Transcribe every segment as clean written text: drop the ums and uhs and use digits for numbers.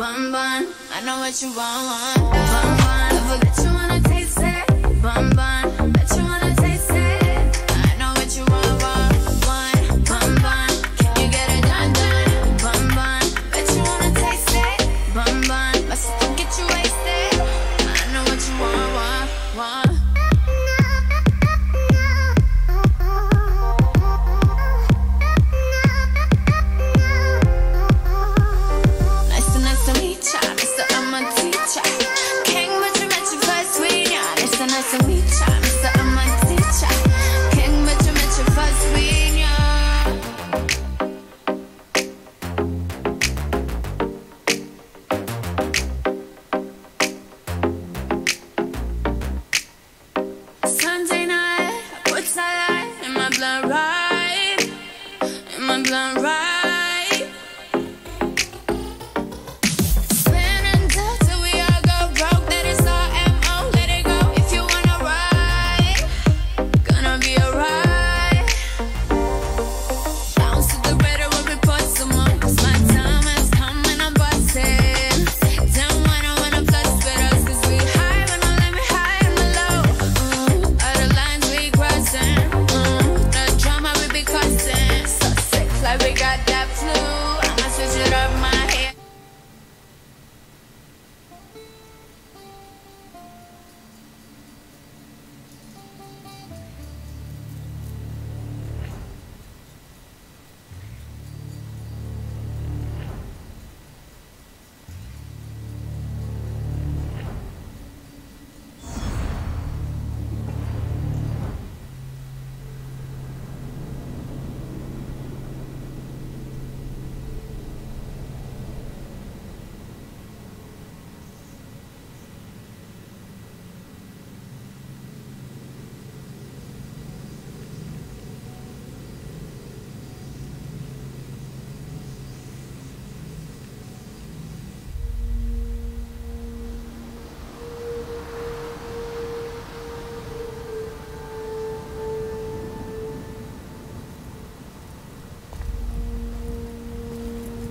bun bun. I know what you want. Bun bun, I forget you wanna taste it. Bun bun, bet you wanna taste it. I know what you want. Bun bun, can you get it done? Bun bun, bet you wanna taste it. Bun bun, my sister get you wasted. I know what you want.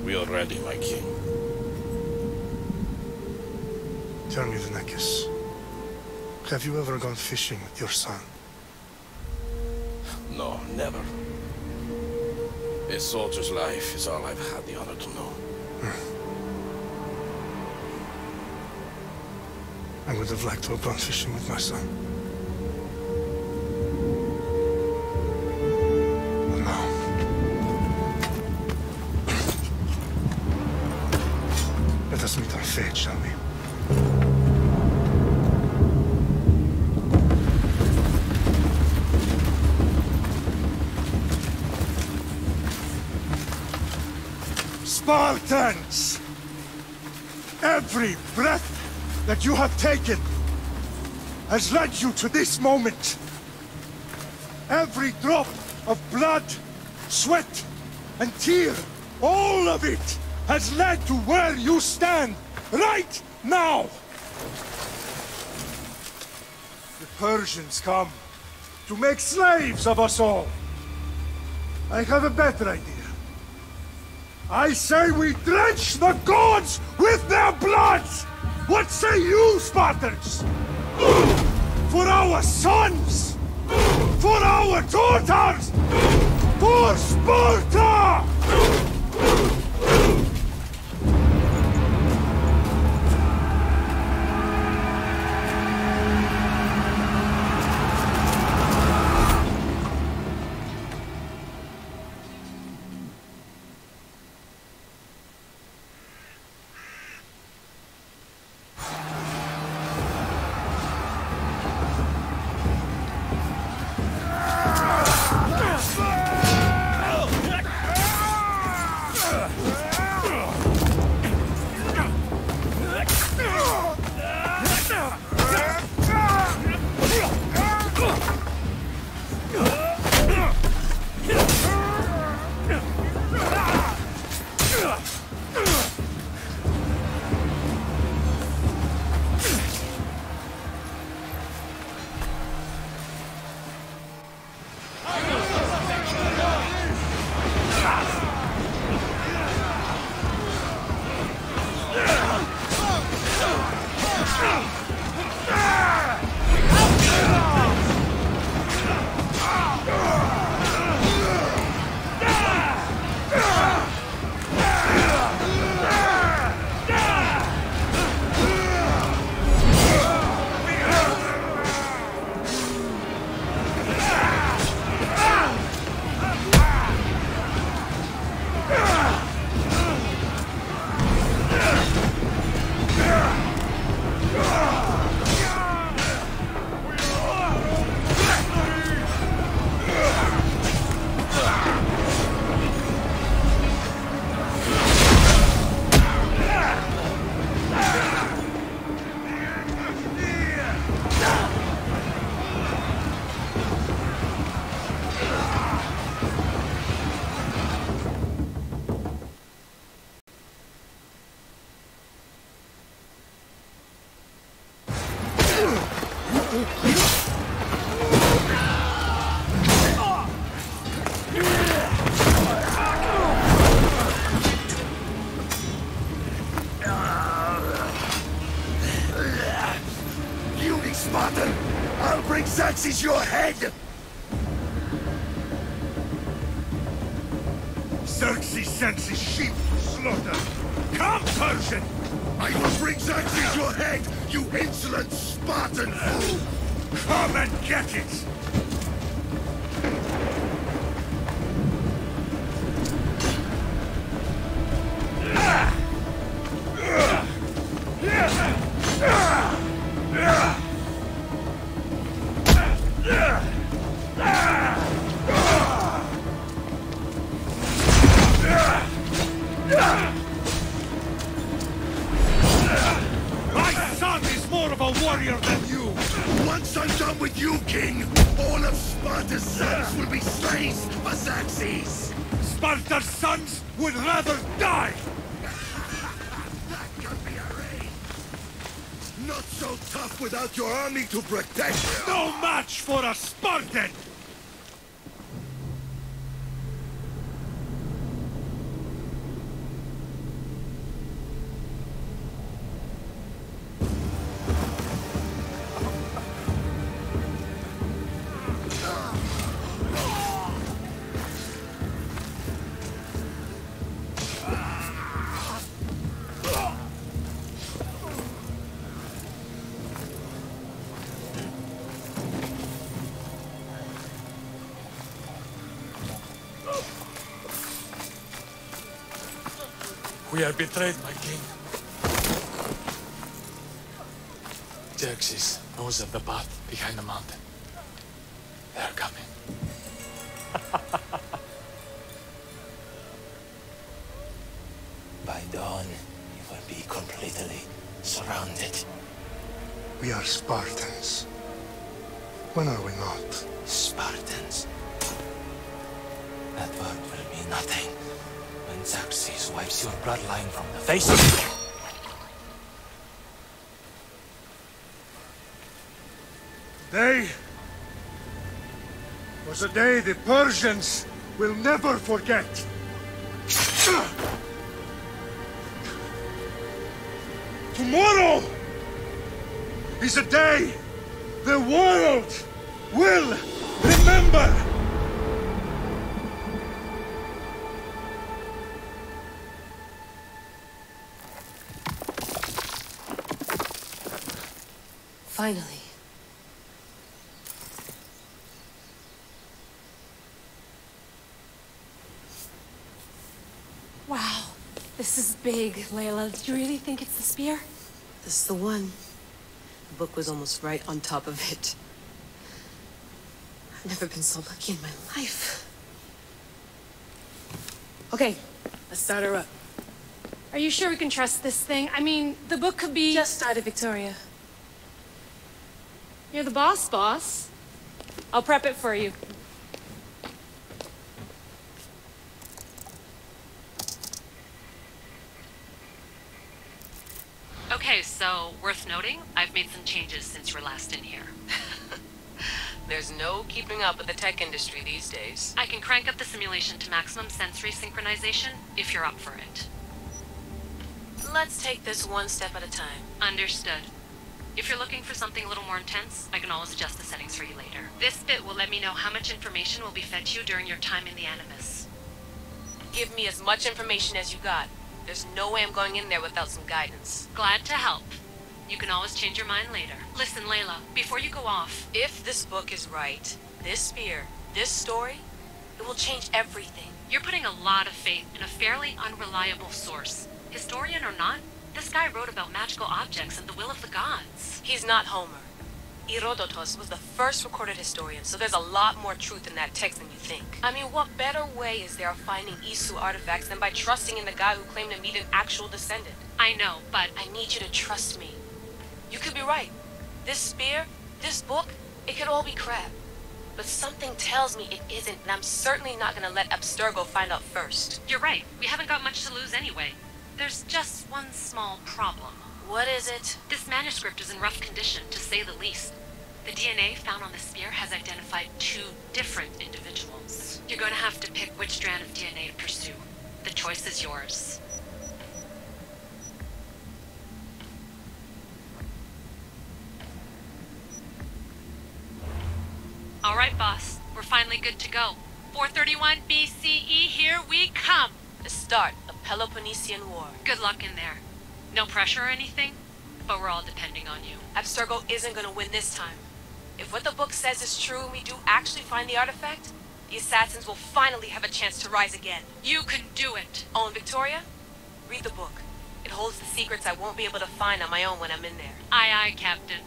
We are ready, my king. Tell me, Vinicius, have you ever gone fishing with your son? No, never. A soldier's life is all I've had the honor to know. I would have liked to have gone fishing with my son. But no. Let us meet our fate, shall we? Spartans! Every breath that you have taken has led you to this moment. Every drop of blood, sweat, and tear, all of it has led to where you stand right now. The Persians come to make slaves of us all. I have a better idea. I say we drench the gods with their blood! What say you, Spartans? For our sons! For our daughters! For Sparta! head! Xerxes sends his sheep to slaughter. Come, Persian! I will bring Xerxes your head, you insolent Spartan fool! Come and get it! My son is more of a warrior than you! Once I'm done with you, king, all of Sparta's sons will be slaves for Xerxes! Sparta's sons would rather die! That could be arranged! Not so tough without your army to protect you! No match for a Spartan! We are betrayed, my king. Xerxes knows of the path behind the mountain. They are coming. By dawn, you will be completely surrounded. We are Spartans. When are we not? Spartans. That word will mean nothing when Xerxes wipes your bloodline from the face of the earth. Day was a day the Persians will never forget. Tomorrow is a day the world will remember. Finally. Wow, this is big, Layla. Do you really think it's the spear? This is the one. The book was almost right on top of it. I've never been so lucky in my life. Okay, let's start her up. Are you sure we can trust this thing? I mean, the book could be... Just started, Victoria. You're the boss. I'll prep it for you. Okay, so, worth noting, I've made some changes since you were last in here. There's no keeping up with the tech industry these days. I can crank up the simulation to maximum sensory synchronization, if you're up for it. Let's take this one step at a time. Understood. If you're looking for something a little more intense, I can always adjust the settings for you later. This bit will let me know how much information will be fed to you during your time in the Animus. Give me as much information as you got. There's no way I'm going in there without some guidance. Glad to help. You can always change your mind later. Listen, Layla, before you go off... If this book is right, this spear, this story, it will change everything. You're putting a lot of faith in a fairly unreliable source. Historian or not, this guy wrote about magical objects and the will of the gods. He's not Homer. Herodotus was the first recorded historian, so there's a lot more truth in that text than you think. I mean, what better way is there of finding Isu artifacts than by trusting in the guy who claimed to meet an actual descendant? I know, but... I need you to trust me. You could be right. This spear, this book, it could all be crap. But something tells me it isn't, and I'm certainly not gonna let Abstergo find out first. You're right. We haven't got much to lose anyway. There's just one small problem. What is it? This manuscript is in rough condition, to say the least. The DNA found on the spear has identified 2 different individuals. You're going to have to pick which strand of DNA to pursue. The choice is yours. All right, boss. We're finally good to go. 431 BCE, here we come! The start of Peloponnesian War. Good luck in there. No pressure or anything, but we're all depending on you. Abstergo isn't gonna win this time. If what the book says is true and we do actually find the artifact, the assassins will finally have a chance to rise again. You can do it! Oh, and Victoria? Read the book. It holds the secrets I won't be able to find on my own when I'm in there. Aye, aye, Captain.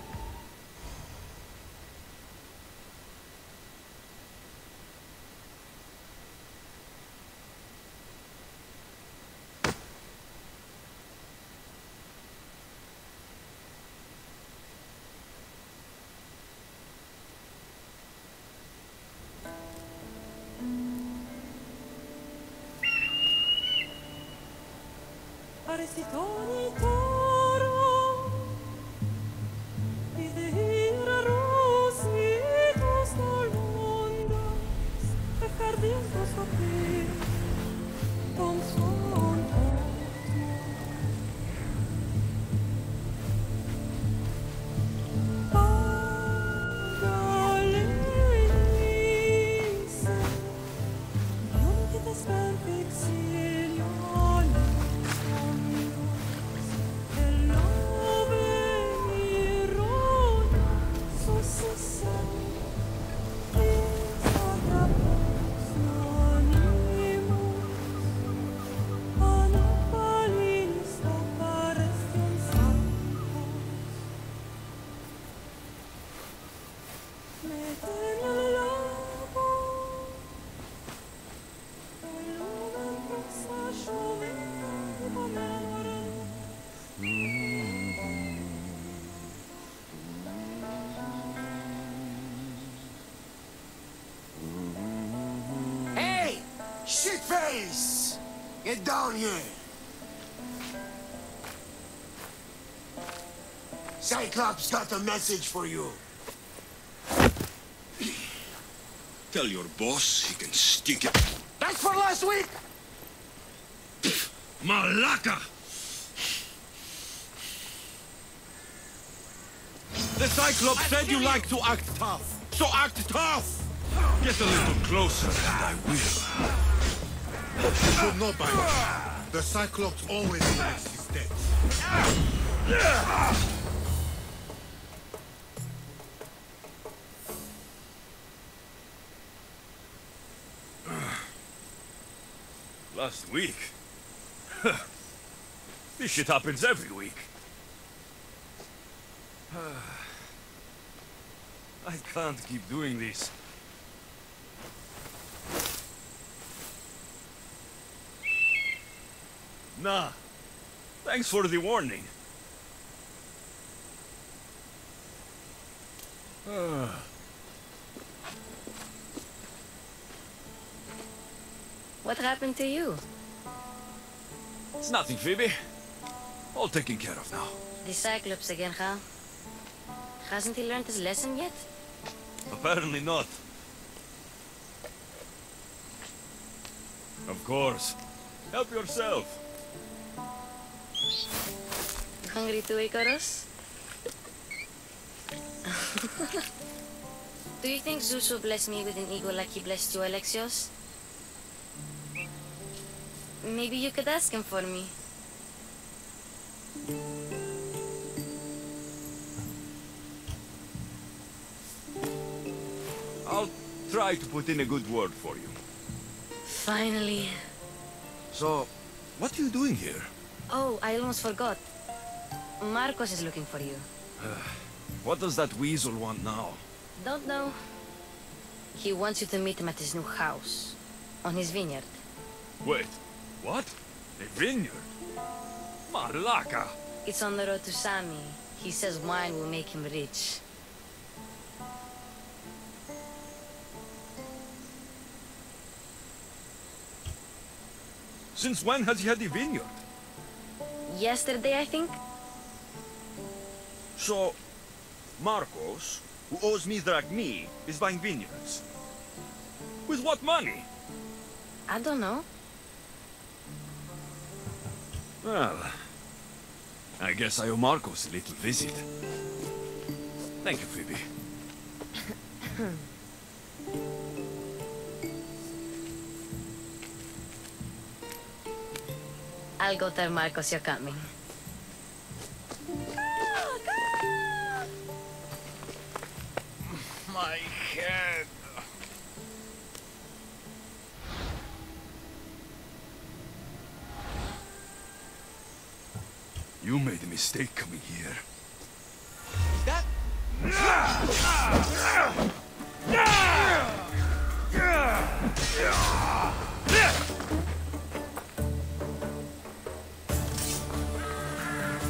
Shitface! Get down here! Cyclops got a message for you. Tell your boss he can stick it. That's for last week! Malaka! The Cyclops said you like to act tough. So act tough! Get a little closer and I will. You should know by now. The Cyclops always makes his steps. Last week? This shit happens every week. I can't keep doing this. Nah. Thanks for the warning. What happened to you? It's nothing, Phoebe. All taken care of now. The Cyclops again, huh? Hasn't he learned his lesson yet? Apparently not. Of course. Help yourself. You hungry too, Icarus? Do you think Zeus will bless me with an ego like he blessed you, Alexios? Maybe you could ask him for me. I'll try to put in a good word for you. Finally. So, what are you doing here? Oh, I almost forgot. Marcos is looking for you. What does that weasel want now? Don't know. He wants you to meet him at his new house. On his vineyard. Wait, what? A vineyard? Malaka! It's on the road to Sami. He says wine will make him rich. Since when has he had a vineyard? Yesterday, I think? So, Marcos, who owes me drachmi, is buying vineyards. With what money? I don't know. Well, I guess I owe Marcos a little visit. Thank you, Phoebe. I'll go tell Marcos you're coming. My head. You made a mistake coming here. That...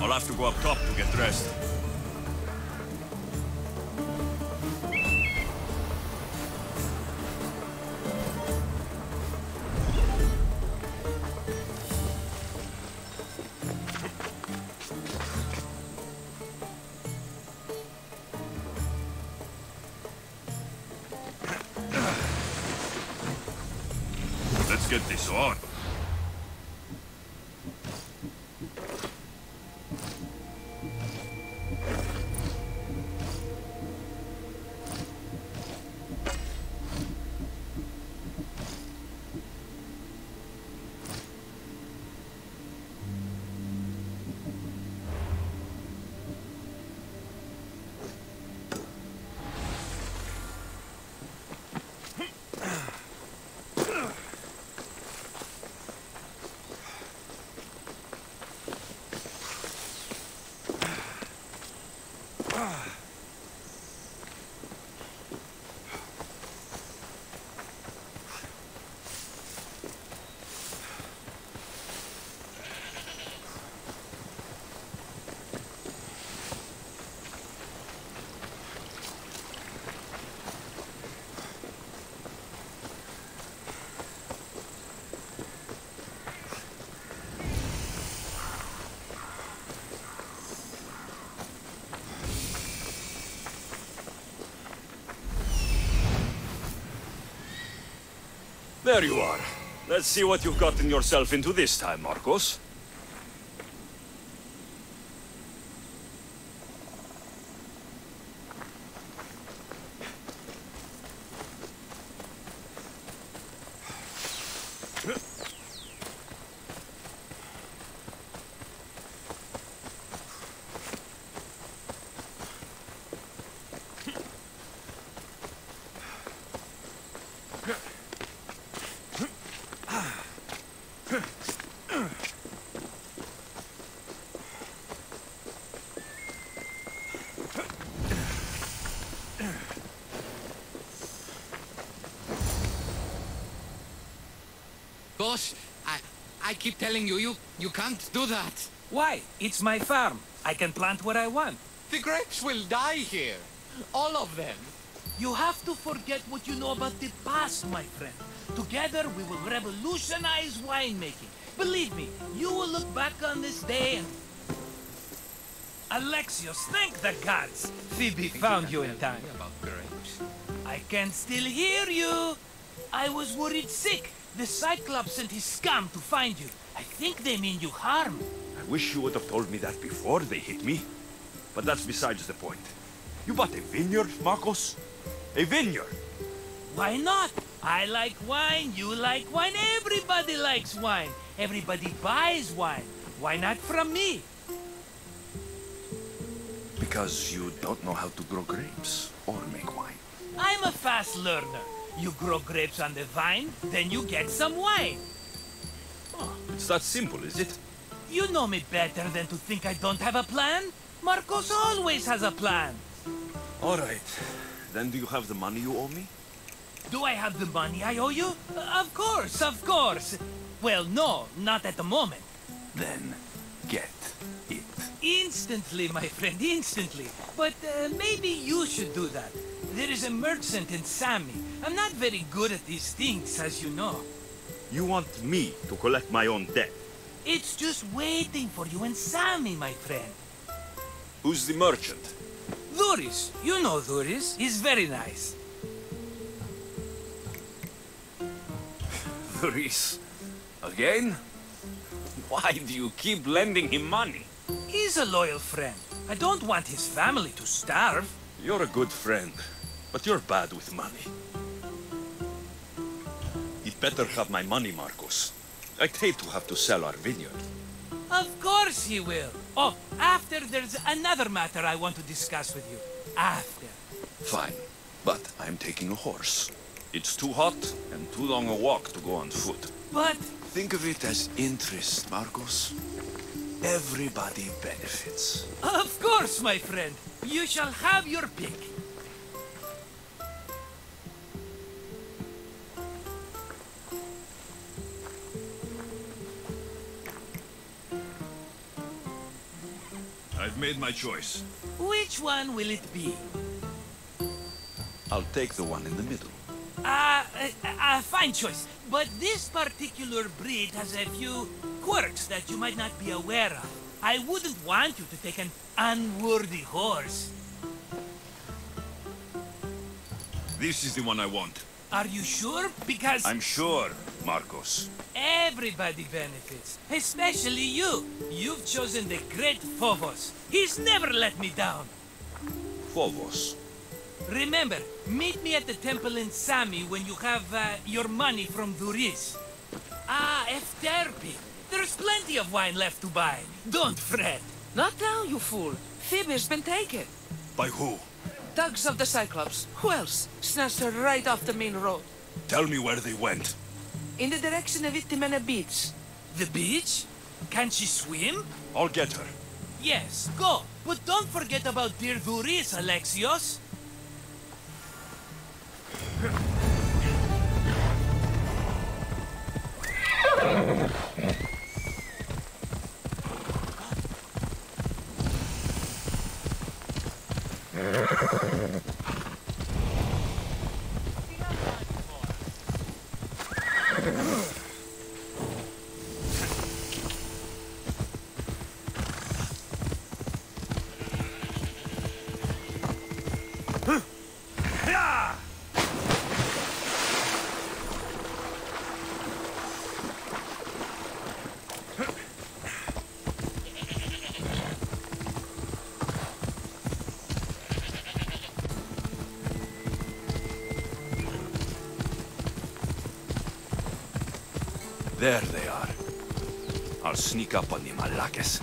I'll have to go up top to get dressed. Let's get this on. There you are. Let's see what you've gotten yourself into this time, Marcos. Boss, I keep telling you, you can't do that. Why? It's my farm. I can plant what I want. The grapes will die here. All of them. You have to forget what you know about the past, my friend. Together, we will revolutionize winemaking. Believe me, you will look back on this day and... Alexios, thank the gods! Phoebe found you in time. About grapes. I can still hear you! I was worried sick. The Cyclops sent his scum to find you. I think they mean you harm. I wish you would have told me that before they hit me. But that's besides the point. You bought a vineyard, Marcos? A vineyard? Why not? I like wine, you like wine, everybody likes wine. Everybody buys wine. Why not from me? Because you don't know how to grow grapes or make wine. I'm a fast learner. You grow grapes on the vine, then you get some wine. Oh, it's that simple, is it? You know me better than to think I don't have a plan. Marcos always has a plan. All right. Then do you have the money you owe me? Do I have the money I owe you? Of course, of course. Well, no, not at the moment. Then get it. Instantly, my friend, instantly. But maybe you should do that. There is a merchant in Sami. I'm not very good at these things, as you know. You want me to collect my own debt? It's just waiting for you in Sami, my friend. Who's the merchant? Dhuris. You know Dhuris. He's very nice. Dhuris? Again? Why do you keep lending him money? He's a loyal friend. I don't want his family to starve. You're a good friend, but you're bad with money. better have my money, Marcos. I'd hate to have to sell our vineyard. Of course he will. Oh, after there's another matter I want to discuss with you. After. Fine, but I'm taking a horse. It's too hot and too long a walk to go on foot. But... Think of it as interest, Marcos. Everybody benefits. Of course, my friend. You shall have your pick. I've made my choice. Which one will it be? I'll take the one in the middle. Fine choice. But this particular breed has a few quirks that you might not be aware of. I wouldn't want you to take an unworthy horse. This is the one I want. Are you sure? Because... I'm sure, Marcos. Everybody benefits, especially you. You've chosen the great Phobos. He's never let me down. Phobos. Remember, meet me at the temple in Sami when you have your money from Duris. Ah, Efterpi. There's plenty of wine left to buy. Don't fret. Not now, you fool. Phoebe's been taken. By who? Thugs of the Cyclops. Who else? Snatched her right off the main road. Tell me where they went. In the direction of Itimena Beach. The beach? Can she swim? I'll get her. Yes, go. But don't forget about dear Duris, Alexios. There they are. I'll sneak up on the Malakes.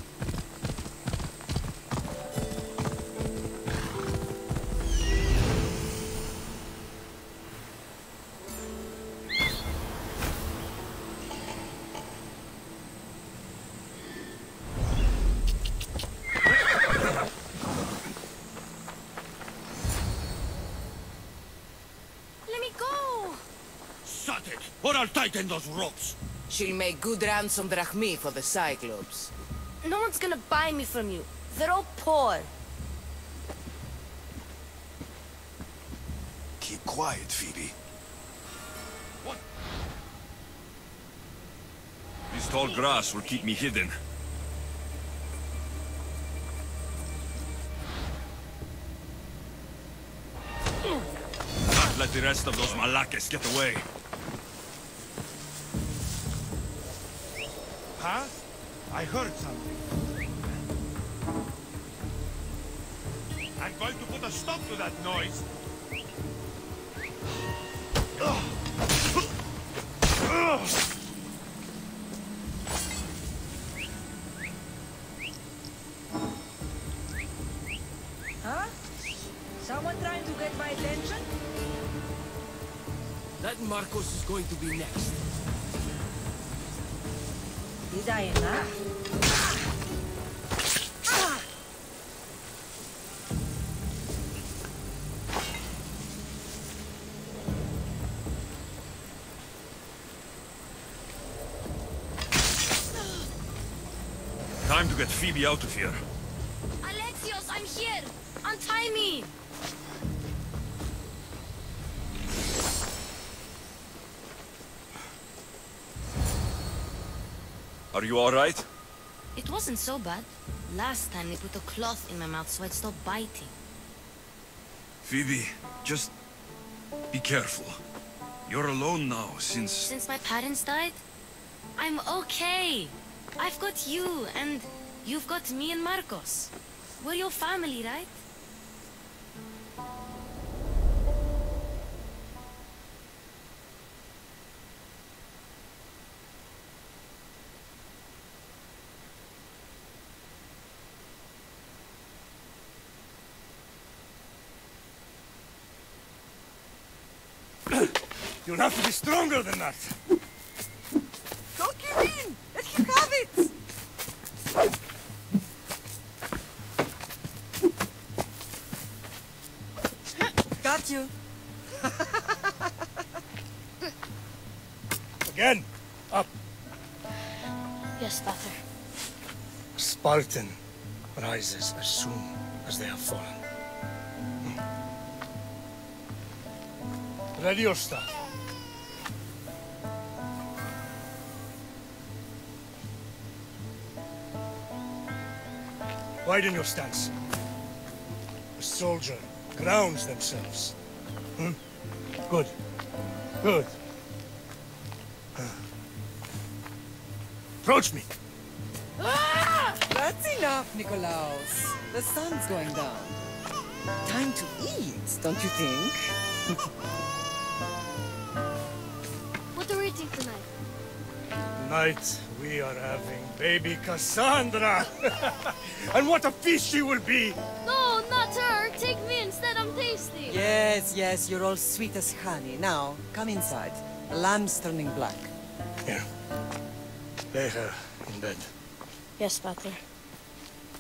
Let me go! Shut it, or I'll tighten those ropes. She'll make good ransom drachmi for the Cyclops. No one's gonna buy me from you. They're all poor. Keep quiet, Phoebe. What? This tall grass will keep me hidden. Can't let the rest of those Malakes get away. Huh? I heard something. I'm going to put a stop to that noise. Huh? Someone trying to get my attention? That Marcos is going to be next. Did I enough? Time to get Phoebe out of here. Alexios, I'm here! Untie me! Are you all right? It wasn't so bad. Last time they put a cloth in my mouth so I'd stop biting. Phoebe, just be careful. You're alone now since... Since my parents died? I'm okay. I've got you, and you've got me and Marcos. We're your family, right? You'll have to be stronger than that. Don't give in! Let him have it! Got you. Again. Up. Yes, Father. Spartan rises as soon as they have fallen. Ready your staff. Widen your stance. The soldier grounds themselves. Good. Good. Approach me. Ah! That's enough, Nikolaos. The sun's going down. Time to eat, don't you think? What are we eating tonight? Tonight, we are having baby Cassandra. And what a feast she will be. No, not her. Take me instead. I'm tasty. Yes, yes, you're all sweet as honey. Now, come inside. The lamb's turning black. Here. Lay her in bed. Yes, Father.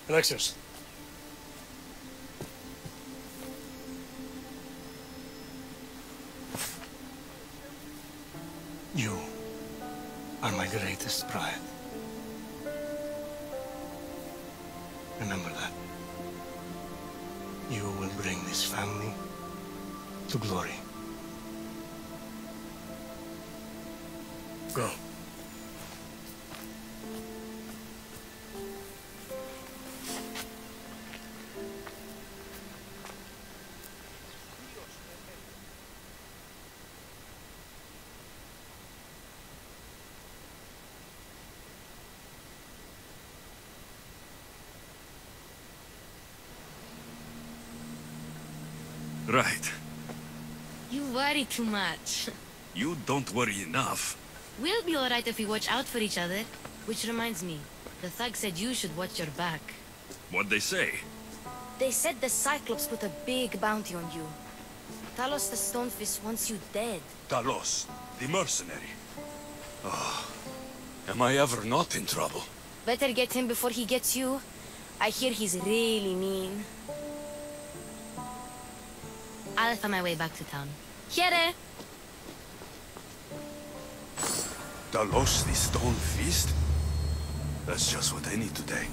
Alexios. You are my greatest pride. Remember that. You will bring this family to glory. Go. Right. You worry too much. You don't worry enough. We'll be alright if we watch out for each other. Which reminds me, the thug said you should watch your back. What'd they say? They said the Cyclops put a big bounty on you. Talos the Stonefist wants you dead. Talos, the mercenary. Oh, am I ever not in trouble? Better get him before he gets you. I hear he's really mean. I'll find my way back to town. Here! Talos, the stone feast? That's just what I need today.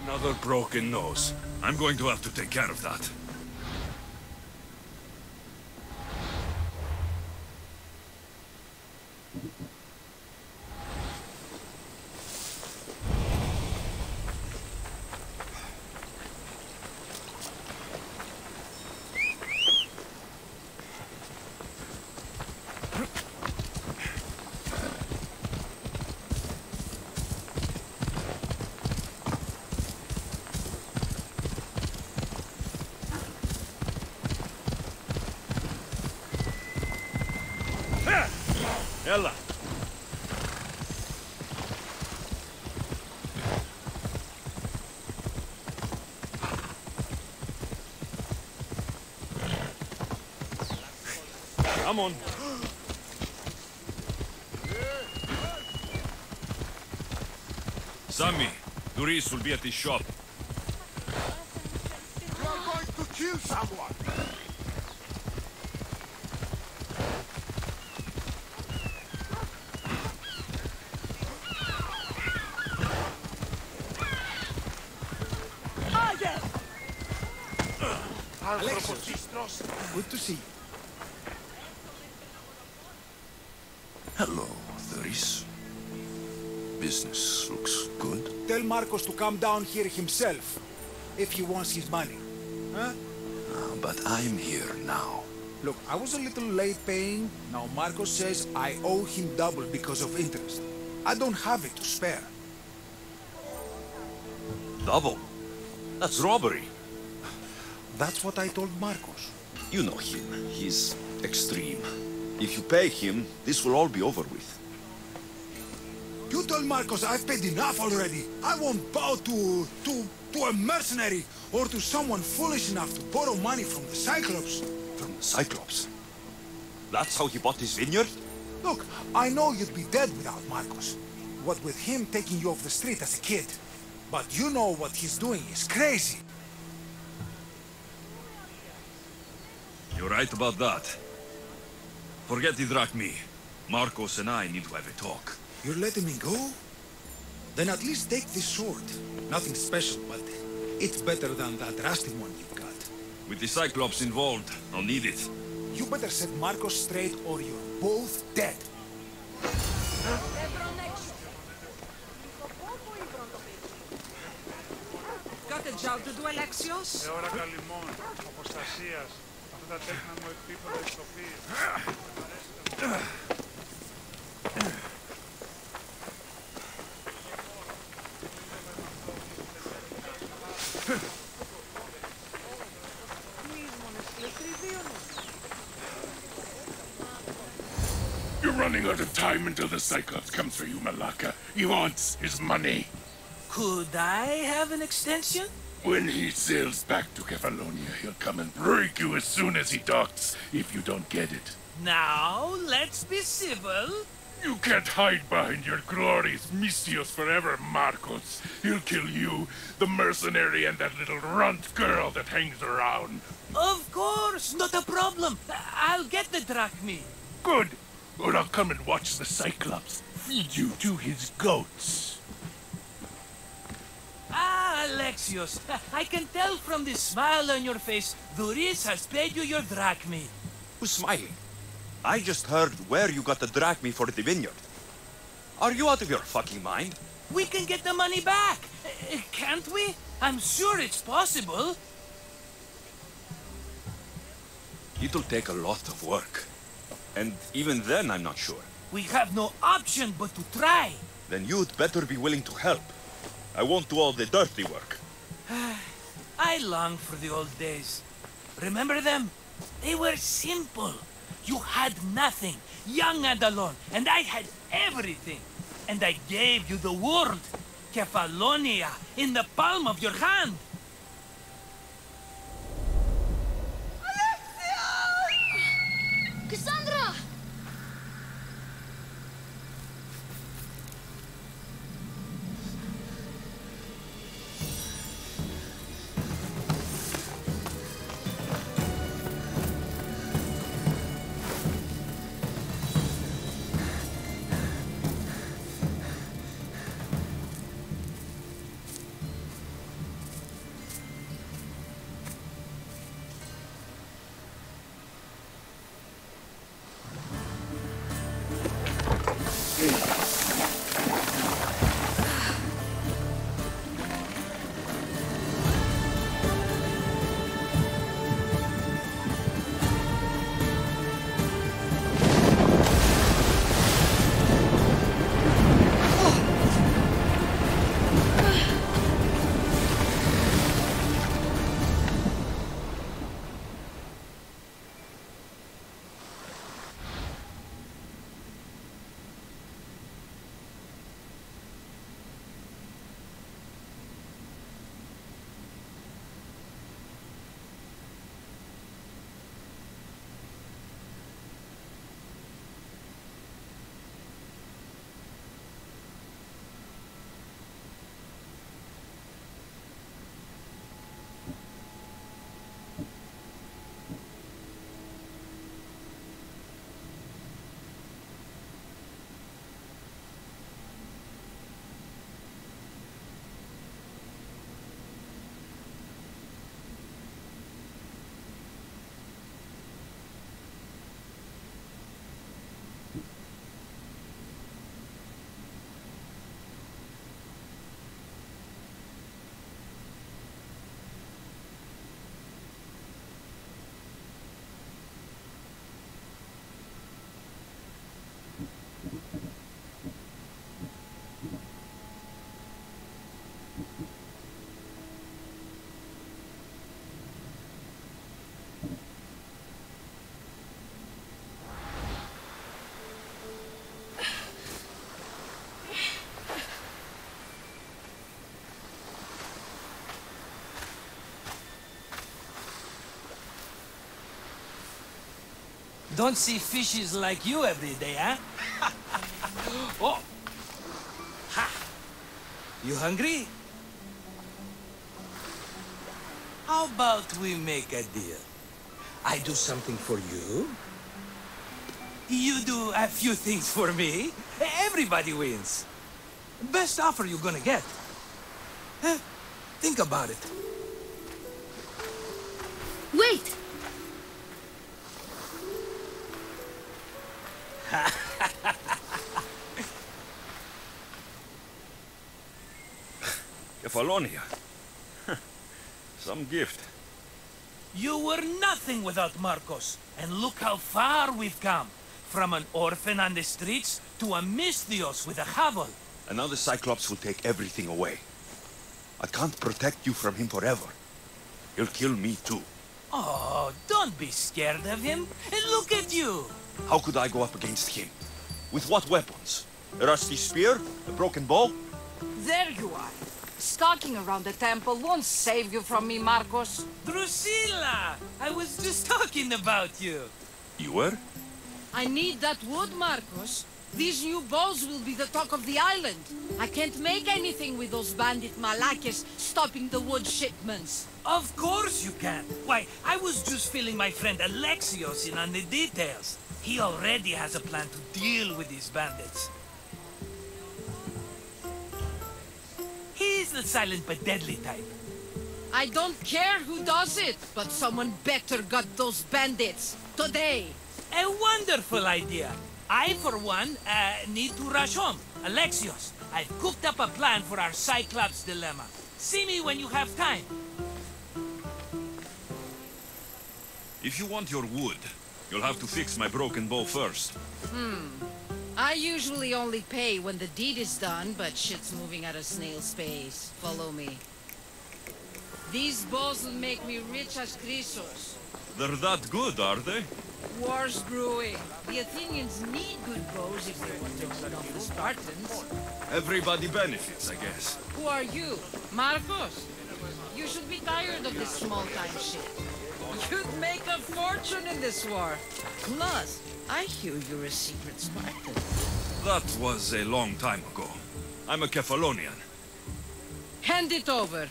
Another broken nose. I'm going to have to take care of that. Ella. Come on. Sammy, Doris will be at the shop. You are going to kill someone! Alexios, good to see you. Hello, Doris. Business looks good. Tell Marcos to come down here himself, if he wants his money. Huh? But I'm here now. Look, I was a little late paying. Now Marcos says I owe him double because of interest. I don't have it to spare. Double? That's robbery. That's what I told Marcos. You know him. He's extreme. If you pay him, this will all be over with. You told Marcos I've paid enough already. I won't bow to a mercenary or to someone foolish enough to borrow money from the Cyclops. From the Cyclops? That's how he bought his vineyard? Look, I know you'd be dead without Marcos. What with him taking you off the street as a kid. But you know what he's doing is crazy. You're right about that. Forget the drachmi. Marcos and I need to have a talk. You're letting me go? Then at least take this sword. Nothing special, but it's better than that rusty one you've got. With the Cyclops involved, I'll need it. You better set Marcos straight or you're both dead. Got a job to do, Alexios? Ώρα καλυμών, αποστασίας. Αυτά τα τέκνα μου επίπεδα ιστοφίες. You're running out of time until the Cyclops comes for you, Malaka. He wants his money. Could I have an extension? When he sails back to Kefalonia, he'll come and break you as soon as he docks, if you don't get it. Now, let's be civil. You can't hide behind your glorious Misios forever, Marcos. He'll kill you, the mercenary, and that little runt girl that hangs around. Of course, not a problem. I'll get the drachmi. Good. Or I'll come and watch the Cyclops feed you to his goats. Ah, Alexios, I can tell from the smile on your face, Duris has paid you your drachmi. Who's smiling? I just heard where you got the drachmi for the vineyard. Are you out of your fucking mind? We can get the money back, can't we? I'm sure it's possible. It'll take a lot of work. And even then, I'm not sure. We have no option but to try. Then you'd better be willing to help. I won't do all the dirty work. I long for the old days. Remember them? They were simple. You had nothing, young and alone, and I had everything. And I gave you the world, Kefalonia, in the palm of your hand. Cassandra! Don't see fishes like you every day, huh? Oh! Ha! You hungry? How about we make a deal? I do something for you. You do a few things for me. Everybody wins. Best offer you're gonna get. Think about it. Wait! Kefalonia. Some gift. You were nothing without Marcos, and look how far we've come. From an orphan on the streets to a Misthios with a hovel. And now the Cyclops will take everything away. I can't protect you from him forever. He'll kill me too. Oh, don't be scared of him. And look at you. How could I go up against him? With what weapons? A rusty spear? A broken bow? There you are. Stalking around the temple won't save you from me, Marcos. Drusilla! I was just talking about you. You were? I need that wood, Marcos. These new bows will be the talk of the island. I can't make anything with those bandit malakes stopping the wood shipments. Of course you can. Why, I was just filling my friend Alexios in on the details. He already has a plan to deal with these bandits. He's the silent but deadly type. I don't care who does it, but someone better got those bandits. Today. A wonderful idea. I, for one, need to rush home. Alexios, I've cooked up a plan for our Cyclops dilemma. See me when you have time. If you want your wood, you'll have to fix my broken bow first. I usually only pay when the deed is done, but shit's moving at a snail's pace. Follow me. These bows will make me rich as Chrysos. They're that good, are they? War's brewing. The Athenians need good bows if they want to hold off the Spartans. Everybody benefits, I guess. Who are you? Marcos? You should be tired of this small-time shit. You'd make a fortune in this war. Plus, I hear you're a secret Spartan. That was a long time ago. I'm a Kefalonian. Hand it over.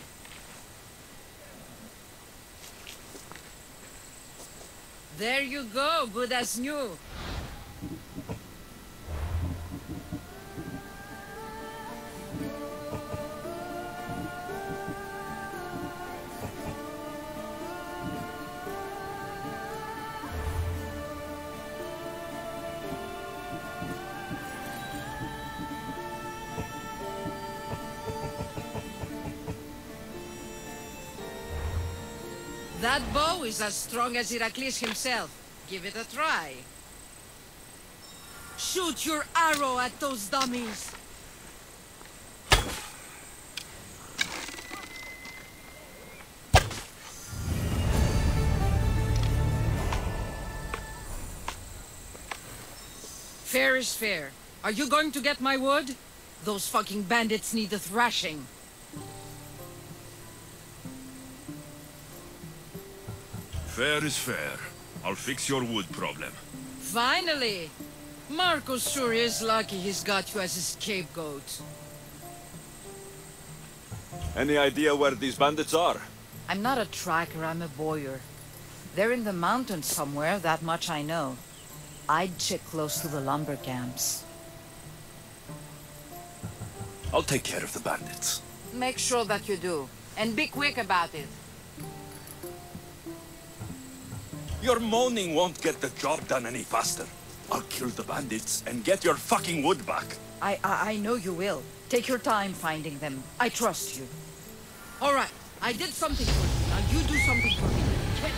There you go, good as new. That bow is as strong as Heracles himself. Give it a try. Shoot your arrow at those dummies. Fair is fair. Are you going to get my wood? Those fucking bandits need a thrashing. Fair is fair. I'll fix your wood problem. Finally! Marcos sure is lucky he's got you as his scapegoat. Any idea where these bandits are? I'm not a tracker, I'm a boyer. They're in the mountains somewhere, that much I know. I'd check close to the lumber camps. I'll take care of the bandits. Make sure that you do. And be quick about it. Your moaning won't get the job done any faster. I'll kill the bandits and get your fucking wood back. I know you will. Take your time finding them. I trust you. All right, I did something for you. Now you do something for me. Get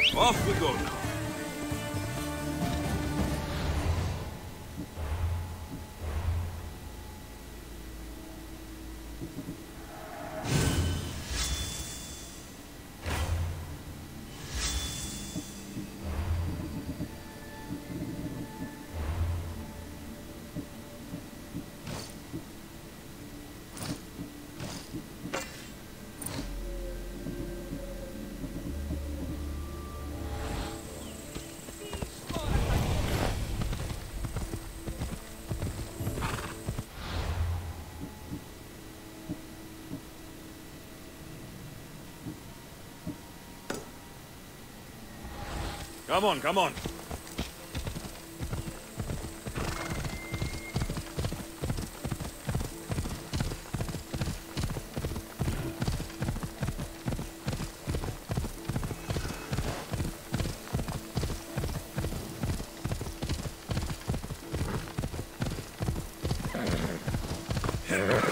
them on. Off we go now. Come on, come on.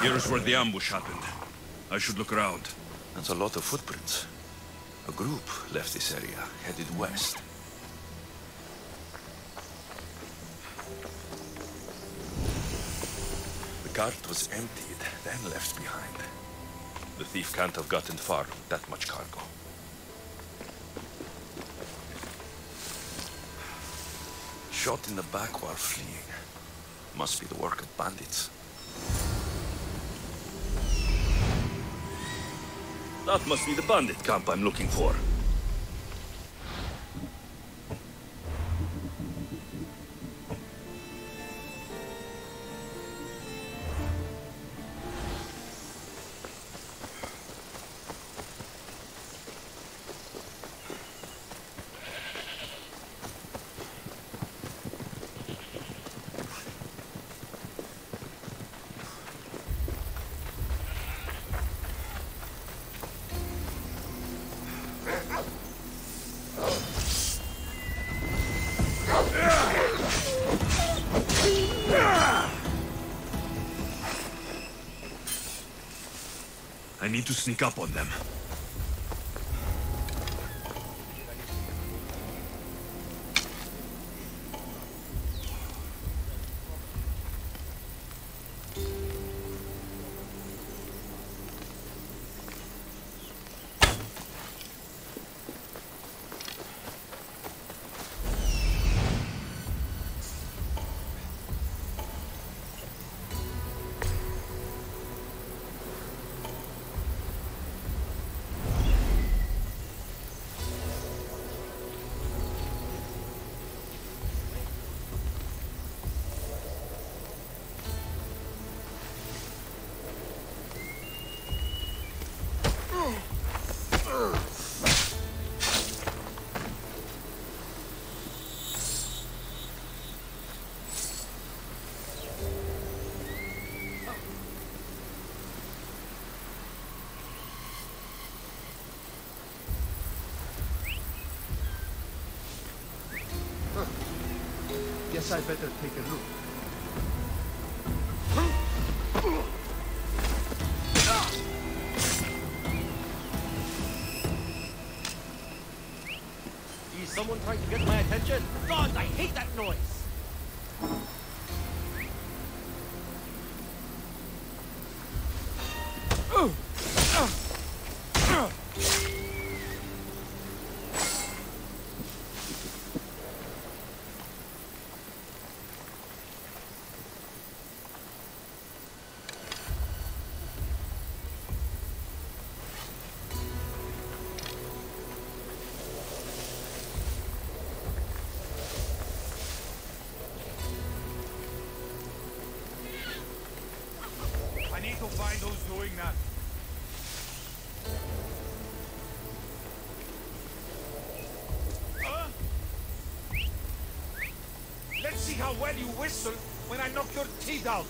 Here's where the ambush happened. I should look around. That's a lot of footprints. A group left this area, headed west. The cart was emptied, then left behind. The thief can't have gotten far with that much cargo. Shot in the back while fleeing. Must be the work of bandits. That must be the bandit camp I'm looking for. I need to sneak up on them. Guess I better take a look. Is someone trying to get my attention? God, I hate that noise! I need to find who's doing that. Huh? Let's see how well you whistle when I knock your teeth out.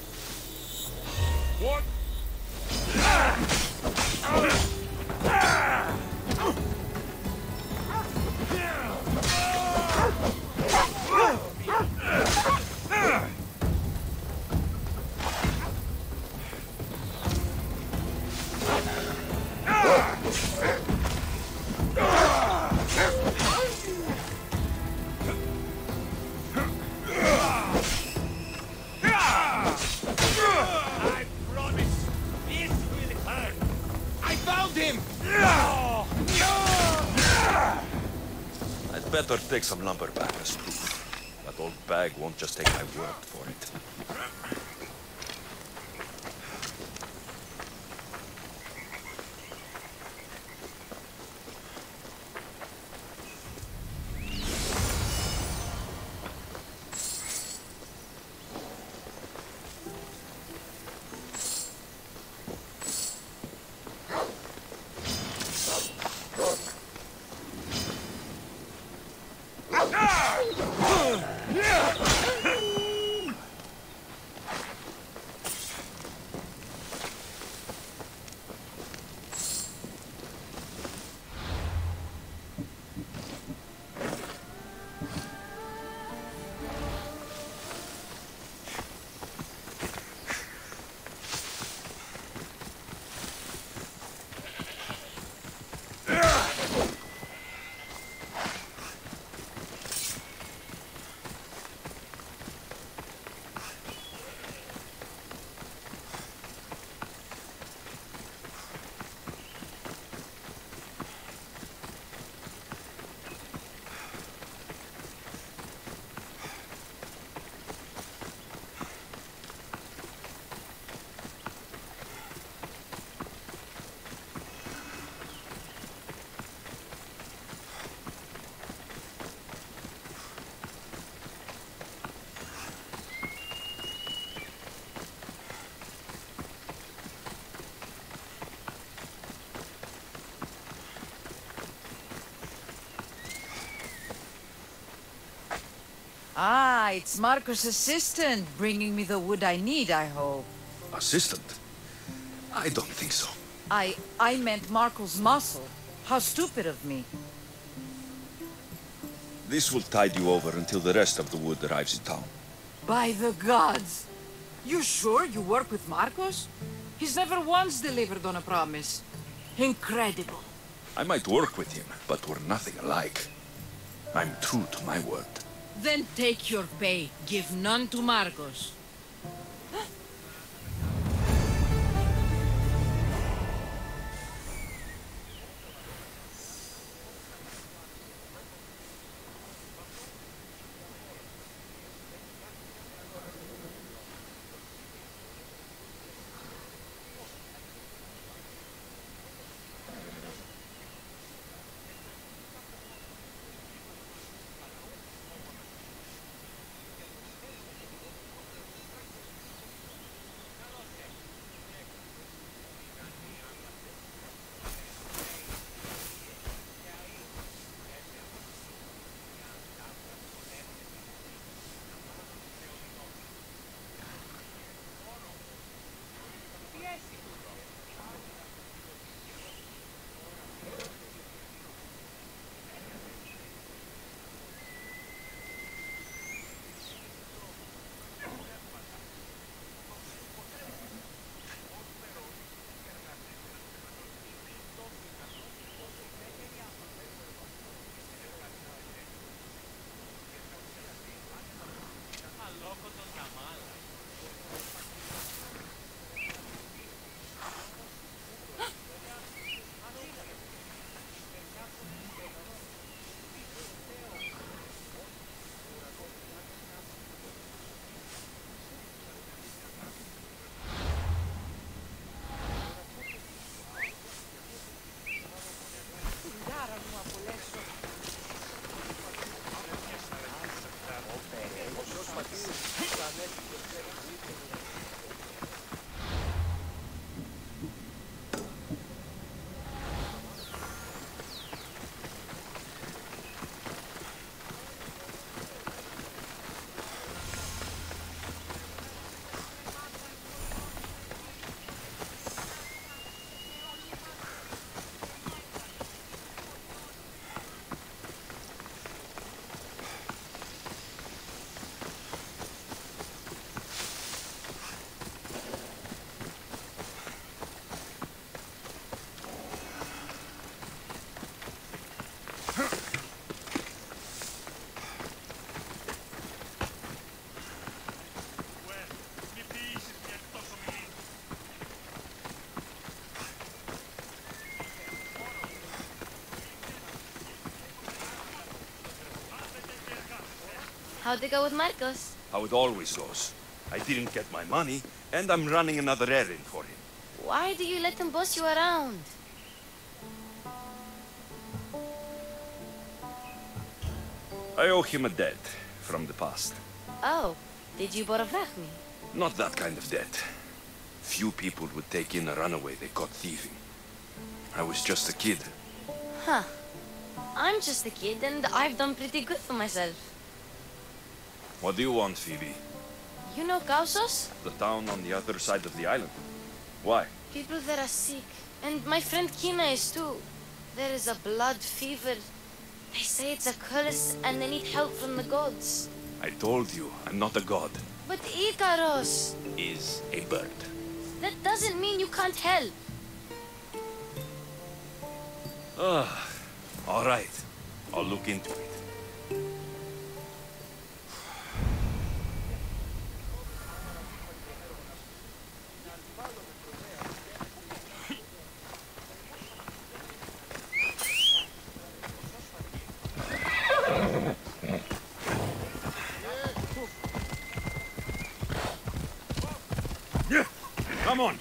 What? Better take some lumber back as proof. That old bag won't just take my word for it. Ah, it's Marco's assistant bringing me the wood I need, I hope. Assistant? I don't think so. I meant Marco's muscle. How stupid of me. This will tide you over until the rest of the wood arrives in town. By the gods! You sure you work with Marcos? He's never once delivered on a promise. Incredible. I might work with him, but we're nothing alike. I'm true to my word. Then take your pay. Give none to Marcos. How'd it go with Marcos? How it always goes. I didn't get my money, and I'm running another errand for him. Why do you let him boss you around? I owe him a debt from the past. Oh, did you borrow me? Not that kind of debt. Few people would take in a runaway they caught thieving. I was just a kid. Huh. I'm just a kid and I've done pretty good for myself. What do you want, Phoebe? You know Kausos? The town on the other side of the island. Why? People there are sick. And my friend Kina is too. There is a blood fever. They say it's a curse and they need help from the gods. I told you, I'm not a god. But Ikaros Is a bird. That doesn't mean you can't help. All right. I'll look into it. Come on.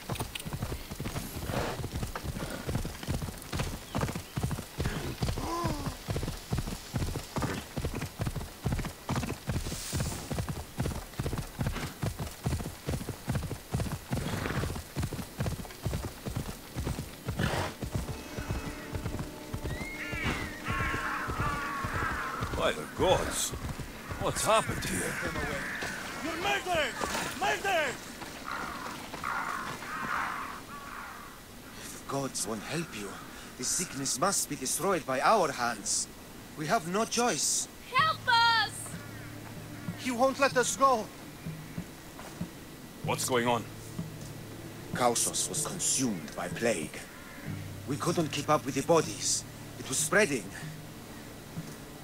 By the gods, What's happened here? You're murdered! Murdered! If the gods won't help you, the sickness must be destroyed by our hands. We have no choice. Help us! He won't let us go. What's going on? Kausos was consumed by plague. We couldn't keep up with the bodies. It was spreading.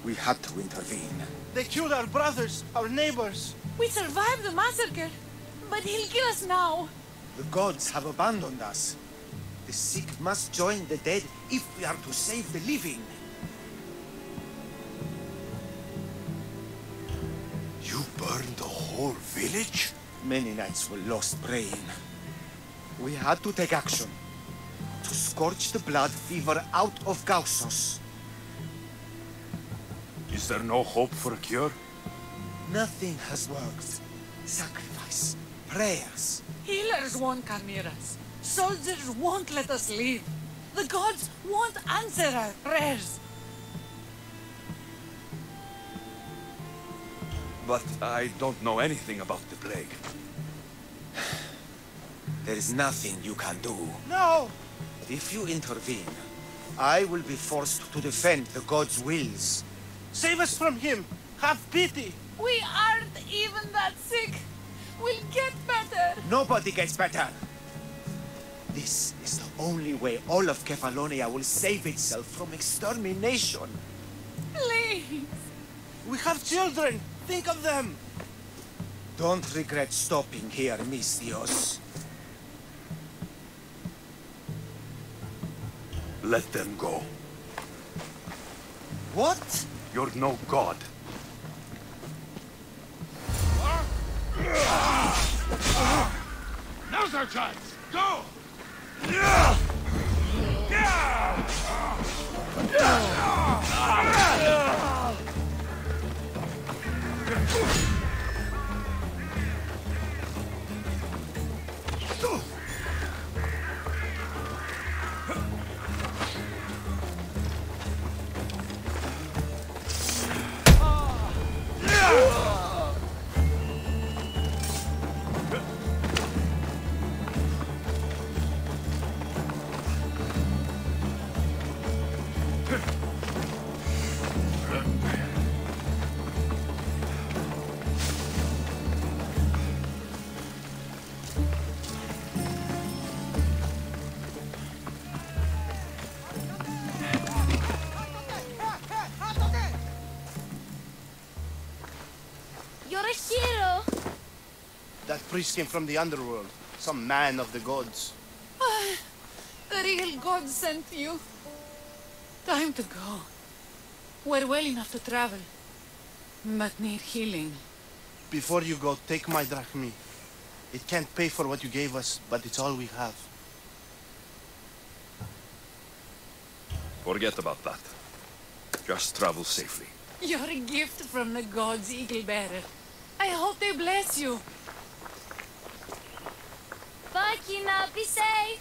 We had to intervene. They killed our brothers, our neighbors. We survived the massacre, but he'll kill us now. The gods have abandoned us. The sick must join the dead if we are to save the living. You burned the whole village? Many nights were lost praying. We had to take action. To scorch the blood fever out of Kausos. Is there no hope for a cure? Nothing has worked. Sacrifice, prayers. Healers won't come near us. Soldiers won't let us leave. The gods won't answer our prayers. But I don't know anything about the plague. There is nothing you can do. No! If you intervene, I will be forced to defend the gods' wills. Save us from him! Have pity! We aren't even that sick. We'll get better. Nobody gets better. This is the only way all of Kefalonia will save itself from extermination. Please. We have children. Think of them. Don't regret stopping here, Misthios. Let them go. What? You're no god. Now's our chance! Go! You're a hero. That priest came from the underworld. Some man of the gods. The real God sent you. Time to go. We're well enough to travel, but need healing. Before you go, take my drachmi. It can't pay for what you gave us, but it's all we have. Forget about that. Just travel safely. You're a gift from the gods, Eagle Bearer. I hope they bless you. Bye, Kina. Be safe.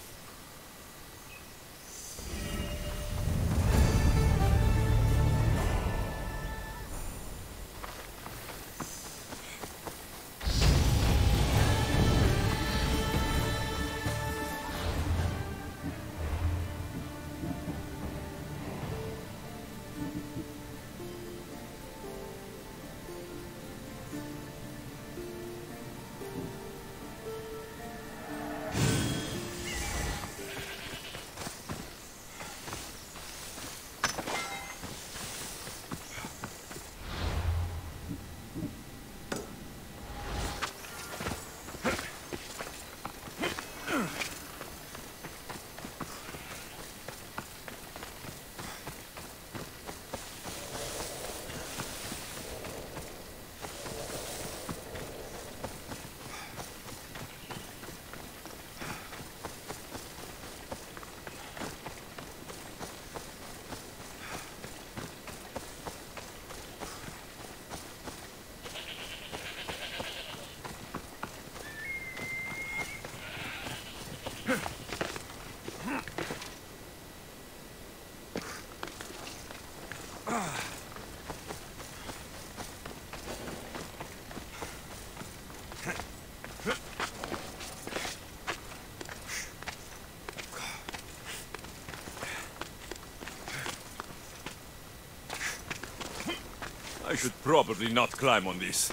should probably not climb on this.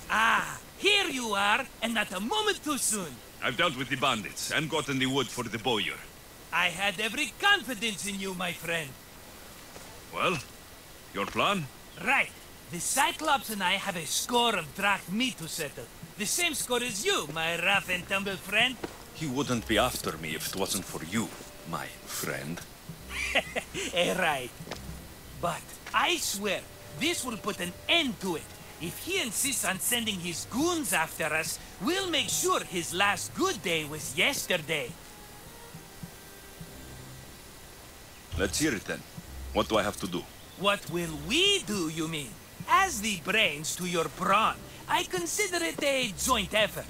Ah, here you are, and not a moment too soon. I've dealt with the bandits and gotten the wood for the bowyer. I had every confidence in you, my friend. Well, your plan? Right. The Cyclops and I have a score of drachmi to settle. The same score as you, my rough and tumble friend. He wouldn't be after me if it wasn't for you, my friend. Right. But I swear, this will put an end to it. If he insists on sending his goons after us, we'll make sure his last good day was yesterday. Let's hear it then. What do I have to do? What will we do, you mean? As the brains to your brawn, I consider it a joint effort.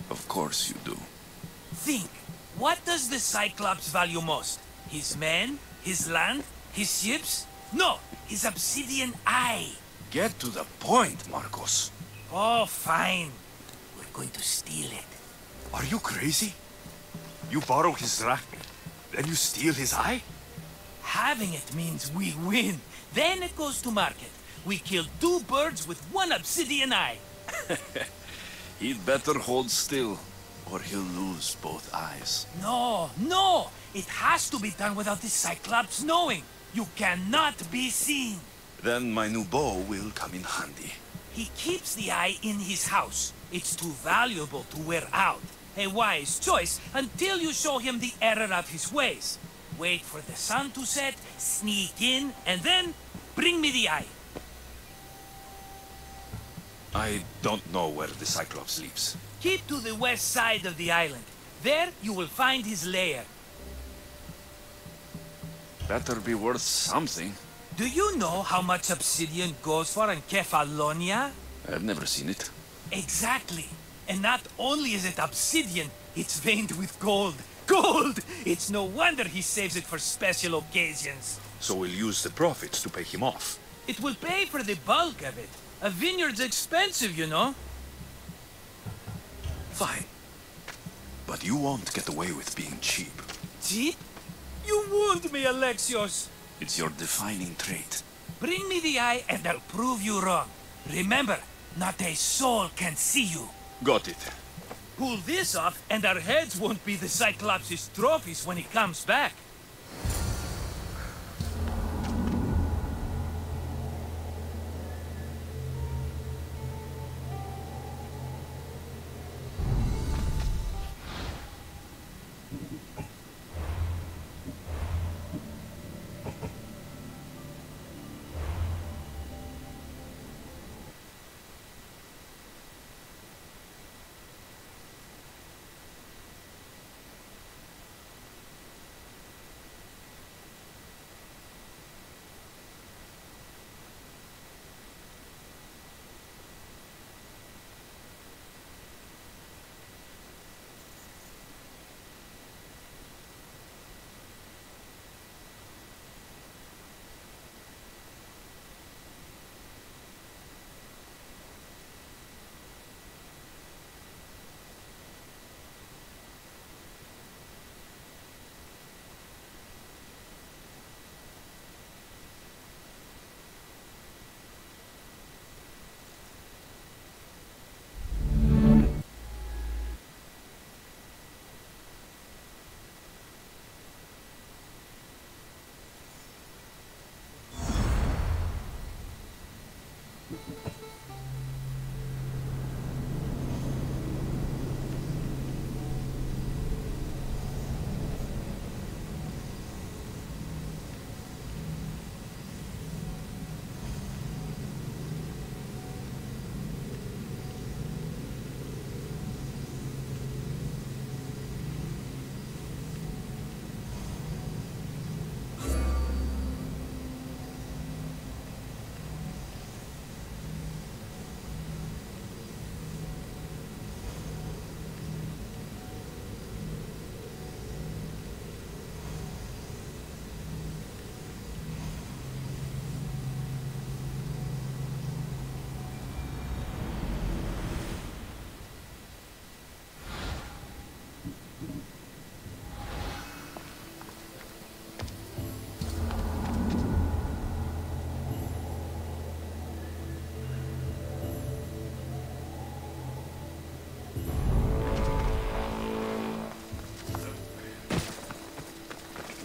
Of course you do. Think, what does the Cyclops value most? His men? His land? His ships? No, his obsidian eye. Get to the point, Marcos. Oh, fine. We're going to steal it. Are you crazy? You borrow his drachma, then you steal his eye? Having it means we win. Then it goes to market. We kill 2 birds with 1 obsidian eye. He'd better hold still, or he'll lose both eyes. No, no! It has to be done without the Cyclops knowing. You cannot be seen. Then my new bow will come in handy. He keeps the eye in his house. It's too valuable to wear out. A wise choice until you show him the error of his ways. Wait for the sun to set, sneak in, and then bring me the eye. I don't know where the Cyclops lives. Keep to the west side of the island. There you will find his lair. Better be worth something. Do you know how much obsidian goes for in Kefalonia? I've never seen it. Exactly. And not only is it obsidian, it's veined with gold. Gold! It's no wonder he saves it for special occasions. So we'll use the profits to pay him off. It will pay for the bulk of it. A vineyard's expensive, you know. Fine. But you won't get away with being cheap. Cheap? You wound me, Alexios. It's your defining trait. Bring me the eye and I'll prove you wrong. Remember, not a soul can see you. Got it. Pull this off and our heads won't be the Cyclops' trophies when he comes back.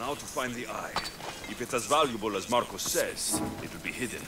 Now to find the eye. If it's as valuable as Marcos says, it will be hidden.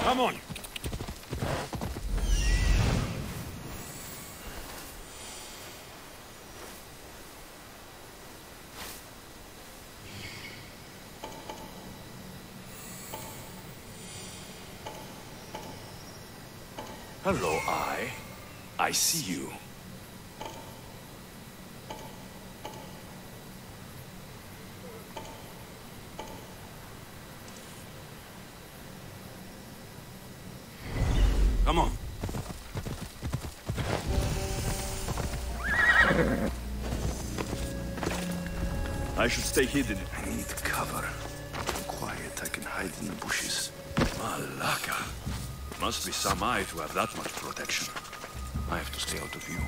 Come on! Hello, Eye. I see you. Come on. I should stay hidden. I need cover. Quiet, I can hide in the bushes. Malaka. Must be some eye to have that much protection. I have to stay out of view.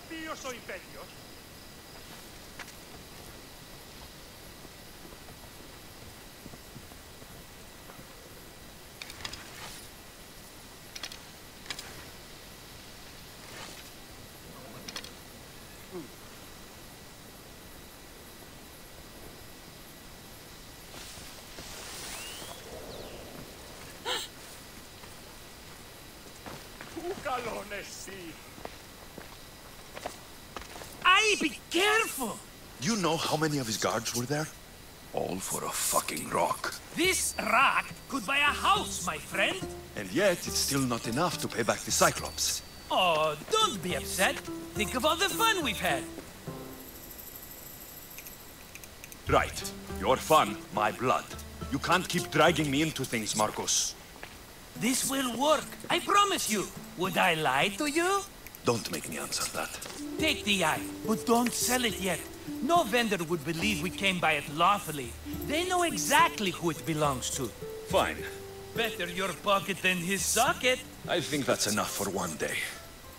Ποιος ο υπέτειος? Πού καλόν εσύ? be careful! Do you know how many of his guards were there? All for a fucking rock. This rock could buy a house, my friend. And yet, it's still not enough to pay back the Cyclops. Oh, don't be upset. Think of all the fun we've had. Right. Your fun, my blood. You can't keep dragging me into things, Marcos. This will work, I promise you. Would I lie to you? Don't make me answer that. Take the eye, but don't sell it yet. No vendor would believe we came by it lawfully. They know exactly who it belongs to. Fine. Better your pocket than his socket. I think that's enough for one day.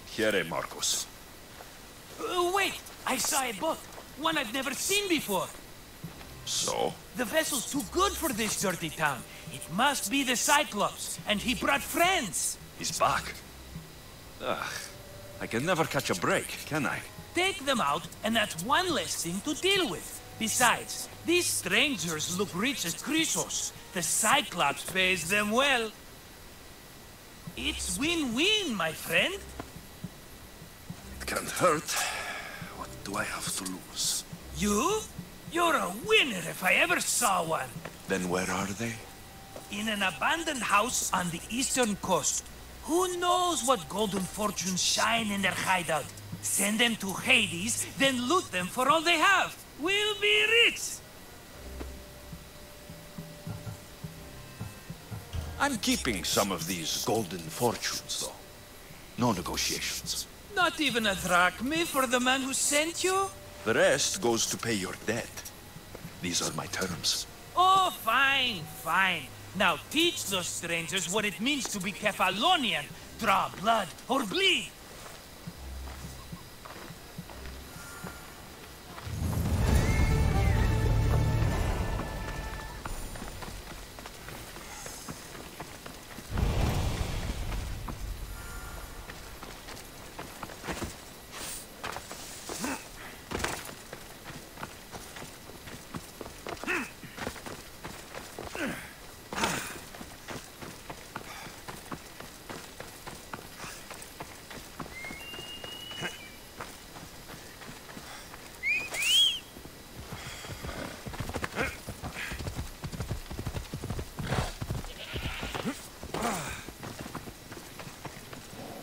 Here, Marcos. Wait! I saw a boat. One I've never seen before. So? The vessel's too good for this dirty town. It must be the Cyclops, and he brought friends. He's back. Ugh. I can never catch a break, can I? Take them out, and that's one less thing to deal with. Besides, these strangers look rich as Chrysos. The Cyclops pays them well. It's win-win, my friend. It can't hurt. What do I have to lose? You? You're a winner if I ever saw one. Then where are they? In an abandoned house on the eastern coast. Who knows what golden fortunes shine in their hideout? Send them to Hades, then loot them for all they have. We'll be rich! I'm keeping some of these golden fortunes, though. No negotiations. Not even a drachme for the man who sent you? The rest goes to pay your debt. These are my terms. Oh, fine, fine. Now teach those strangers what it means to be Kephalonian. Draw blood or bleed.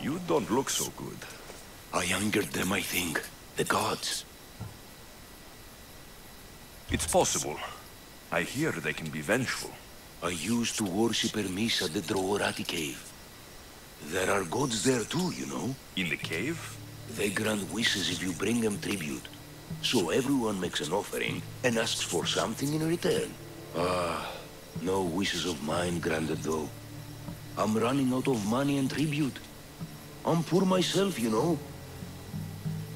You don't look so good. I angered them, I think. The gods. It's possible. I hear they can be vengeful. I used to worship Hermes at the Droorati cave. There are gods there too, you know. In the cave? They grant wishes if you bring them tribute. So everyone makes an offering and asks for something in return. Ah, no wishes of mine granted though. I'm running out of money and tribute. I'm poor myself, you know.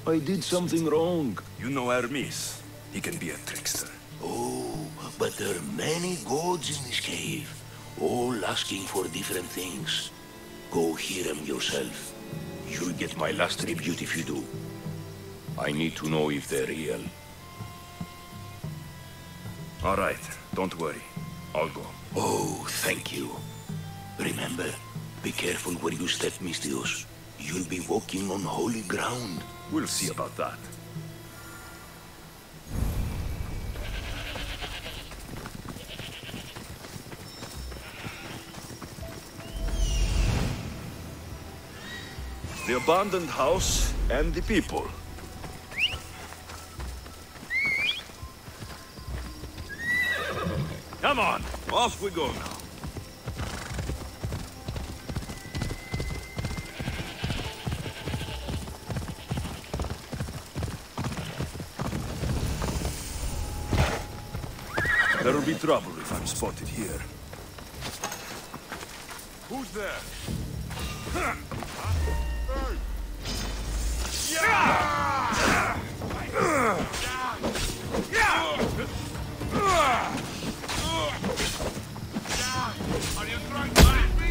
I did something wrong. You know Hermes. He can be a trickster. Oh, but there are many gods in this cave, all asking for different things. Go hear them yourself. You'll get my last tribute if you do. I need to know if they're real. All right, don't worry. I'll go. Oh, thank you. Remember, be careful where you step, Mistios. You'll be walking on holy ground. We'll see about that. The abandoned house and the people. Come on, off we go now. There'll be trouble if I'm spotted here. Who's there? Are you trying to hit me?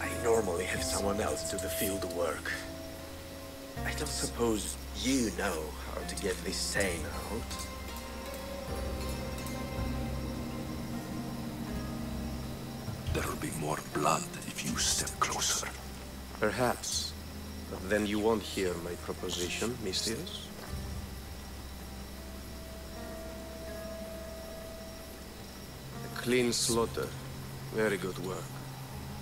I normally have someone else do the field work. I don't suppose you know how to get this sane out. There'll be more blood if you step closer. Perhaps. But then you won't hear my proposition, Mistius. A clean slaughter. Very good work.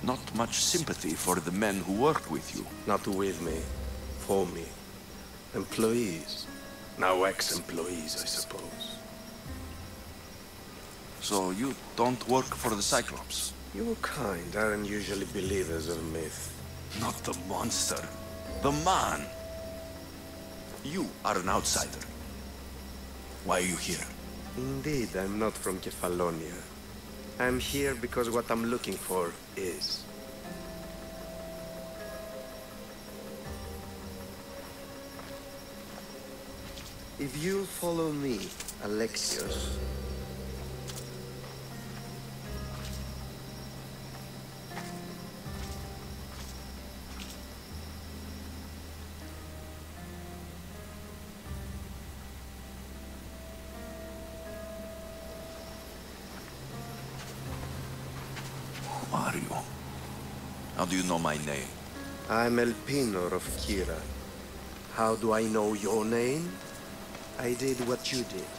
Not much sympathy for the men who work with you. Not with me. For me. Employees. Now ex-employees, I suppose. So you don't work for the Cyclops? Your kind aren't usually believers of myth. Not the monster. The man. You are an outsider. Why are you here? Indeed, I'm not from Kefalonia. I'm here because what I'm looking for is. If you'll follow me, Alexios. Who are you? How do you know my name? I'm Elpinor of Kira. How do I know your name? I did what you did.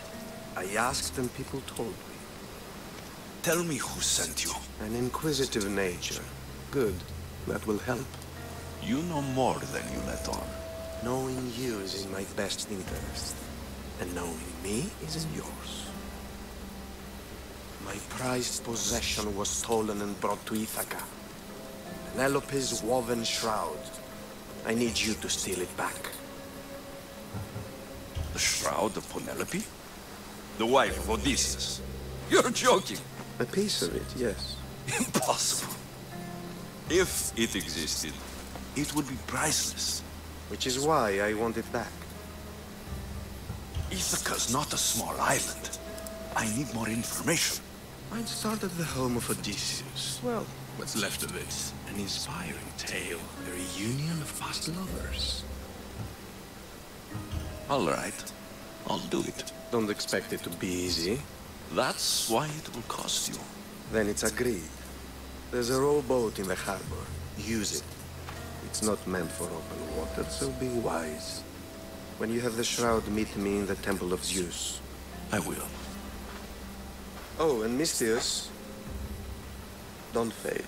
I asked and people told me. Tell me who sent you. An inquisitive nature. Good. That will help. You know more than you let on. Knowing you is in my best interest. And knowing me is in yours. My prized possession was stolen and brought to Ithaca. Penelope's woven shroud. I need you to steal it back. The shroud of Penelope? The wife of Odysseus? You're joking! A piece of it, yes. Impossible. If it existed, it would be priceless. Which is why I want it back. Ithaca's not a small island. I need more information. I'd start at the home of Odysseus. Well, what's left of it? An inspiring tale. A reunion of past lovers. All right. I'll do it. Don't expect it to be easy. That's why it will cost you. Then it's agreed. There's a rowboat in the harbor. Use it. It's not meant for open water, so be wise. When you have the shroud, meet me in the Temple of Zeus. I will. Oh, and Mistius, don't fail.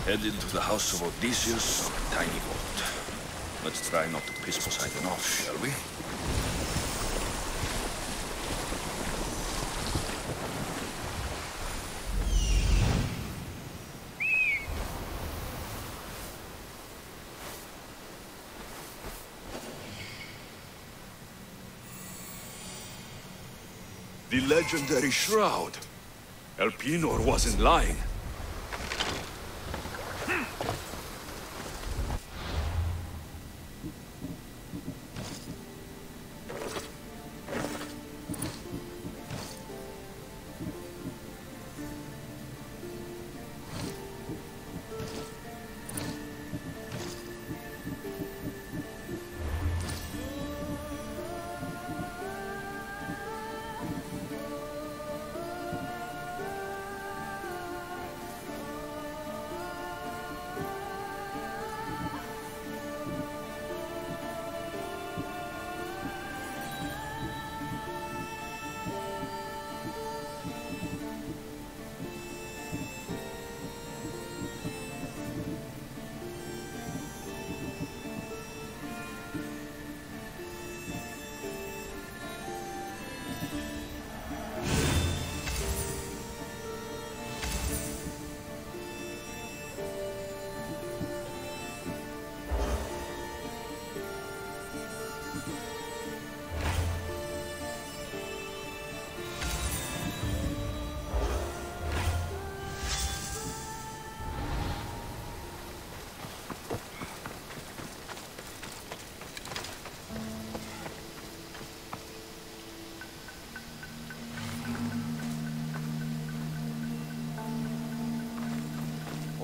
Headed to the house of Odysseus on a tiny boat. Let's try not to piss Poseidon off, shall we? The legendary shroud. Elpinor wasn't lying.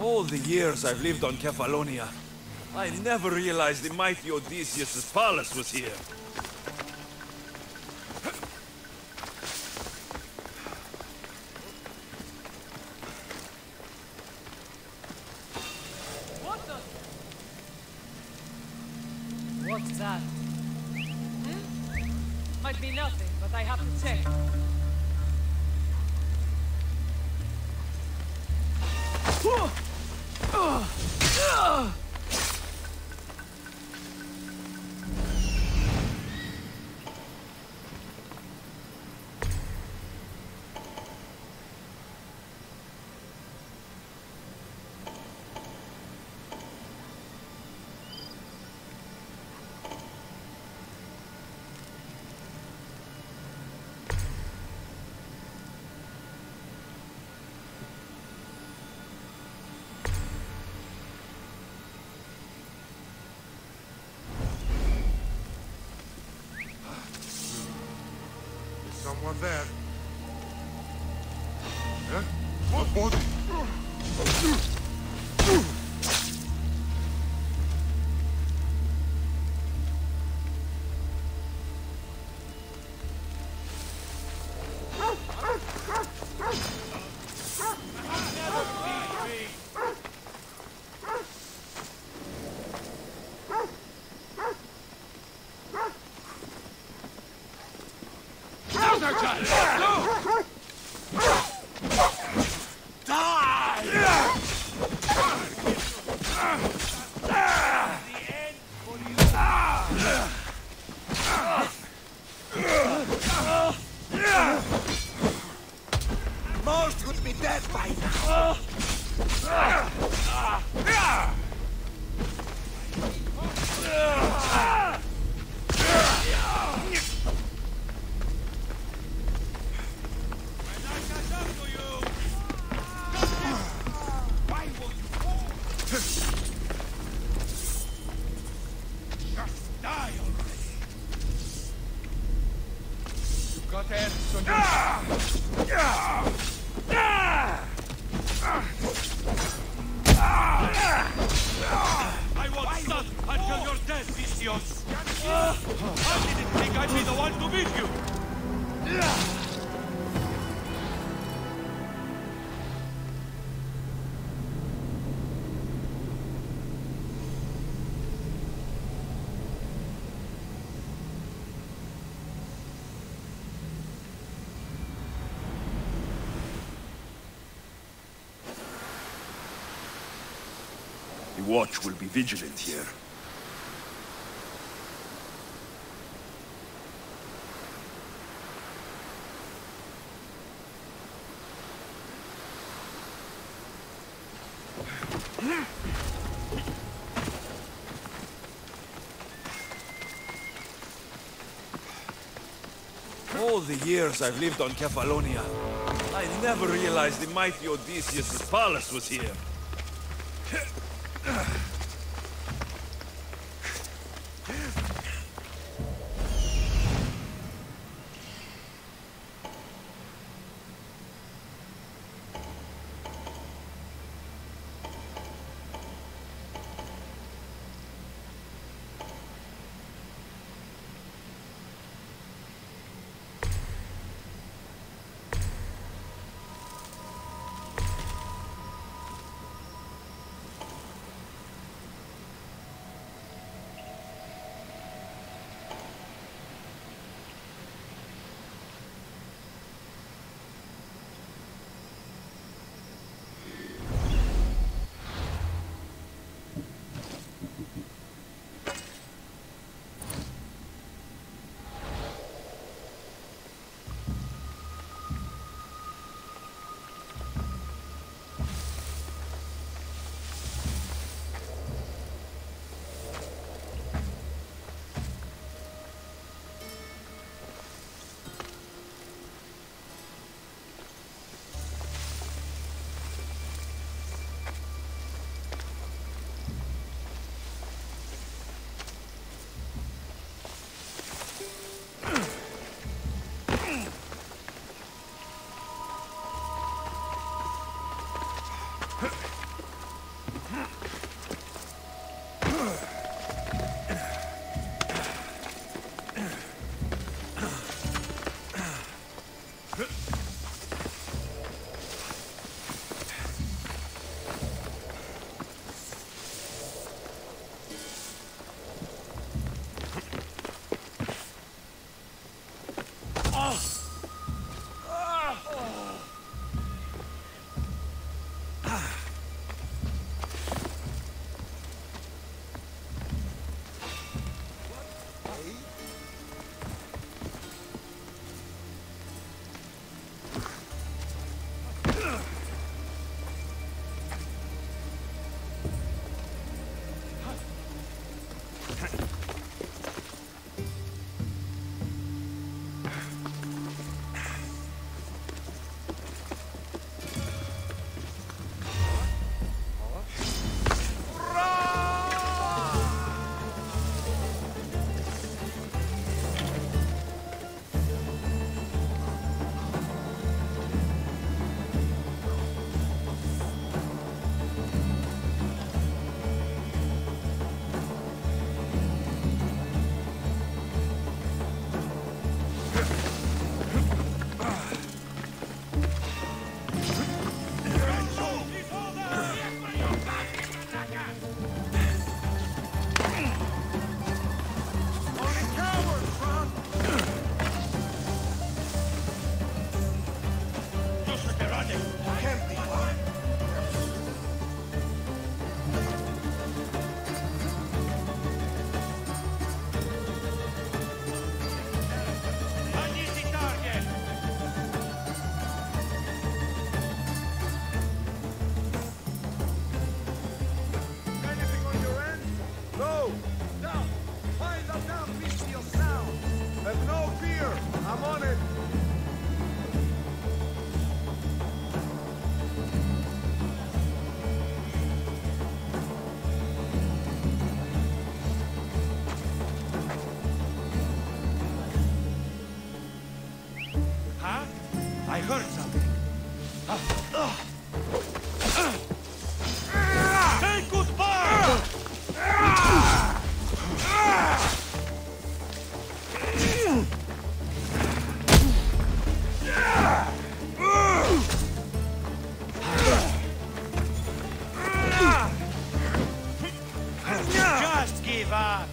All the years I've lived on Kefalonia, I never realized the mighty Odysseus' palace was here. What's that? Might be nothing, but I have to check. Someone there. Huh? What? Most would be dead by now. Just die already. You've got hands on I won't stop until you're dead, Vicious! I didn't think I'd be the one to beat you! The watch will be vigilant here. All the years I've lived on Kefalonia, I never realized the mighty Odysseus' palace was here. here! I'm on it! Huh? I heard something. Say goodbye! Just give up.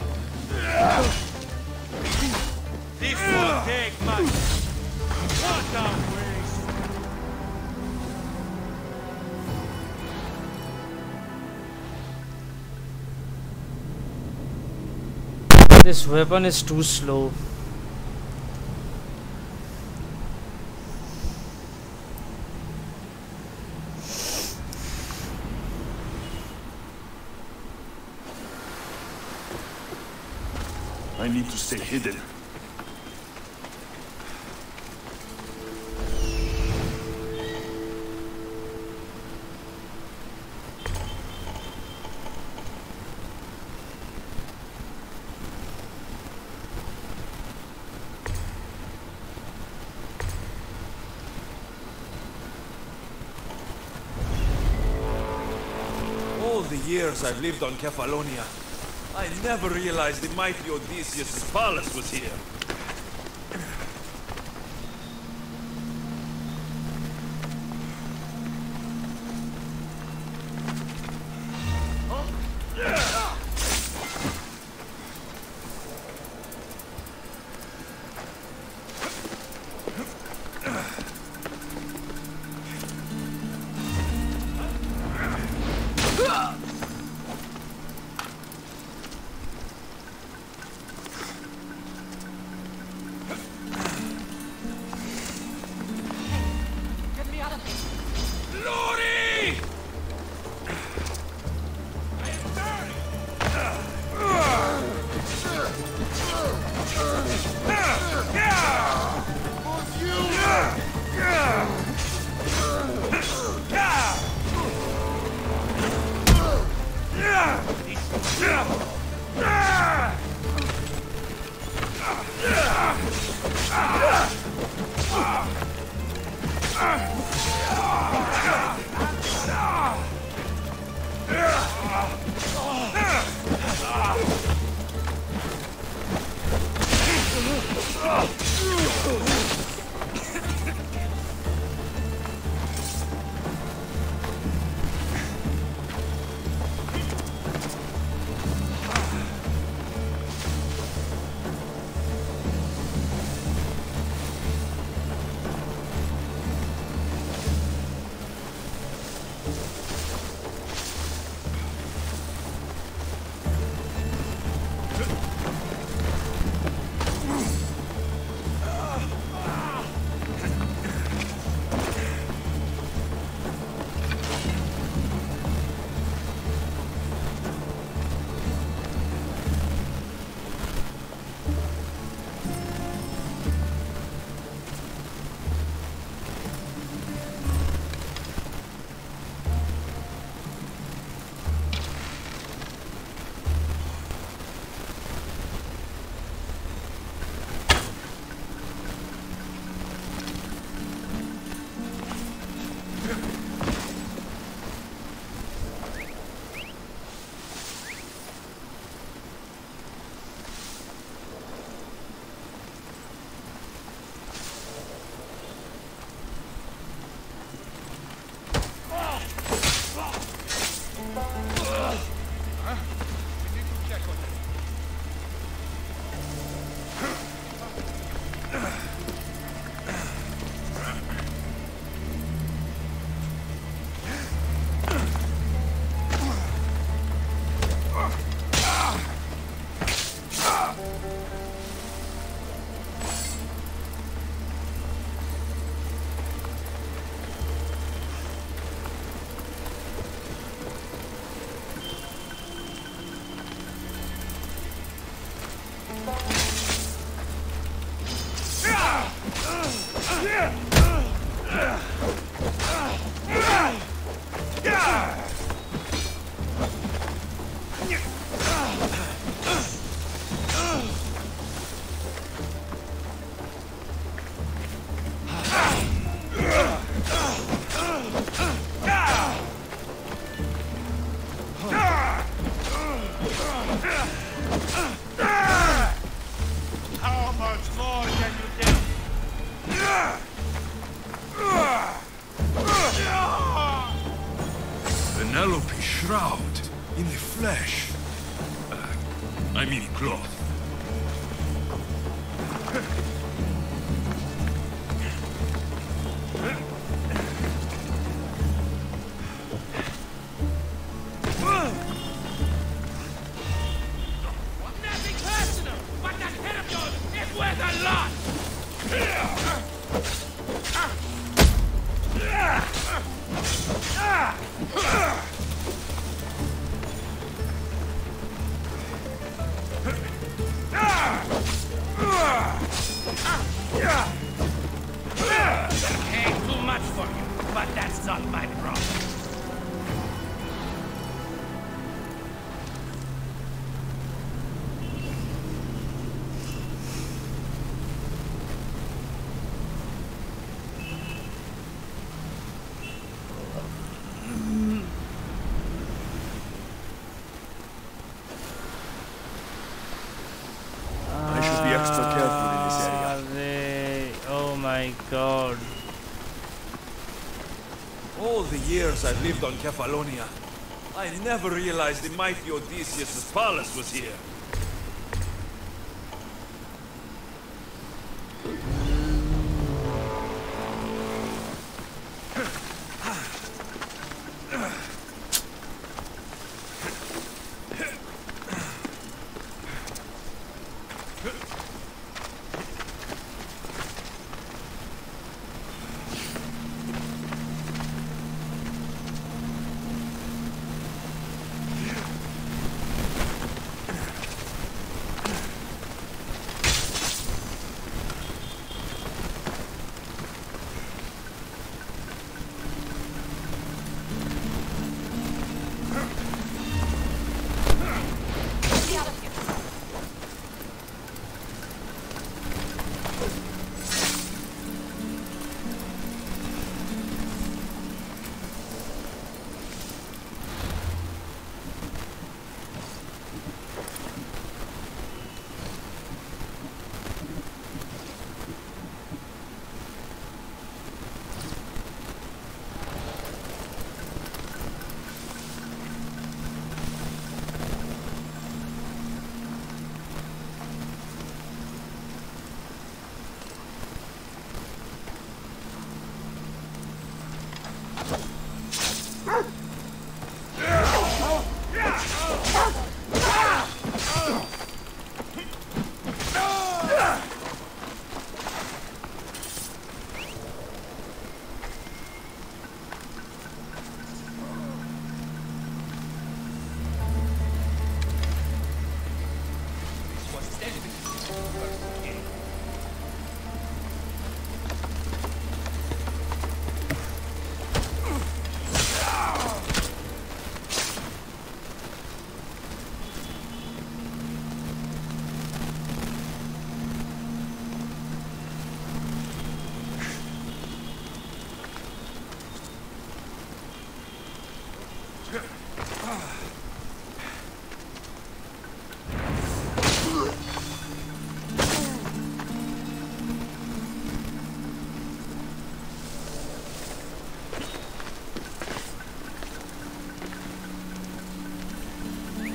This won't take much. What a waste. This weapon is too slow. I need to stay hidden. All the years I've lived on Kefalonia, I never realized the mighty Odysseus' palace was here. How much more can you take? Penelope shroud in the flesh. I mean cloth. Nothing personal, but that head of yours is worth a lot! Ain't too much for you, but that's not my problem. I should be extra careful in this area. Oh my god. All the years I've lived on Kefalonia, I never realized the mighty Odysseus' palace was here.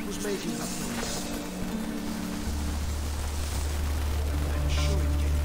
Who's making that noise? I'm sure it came.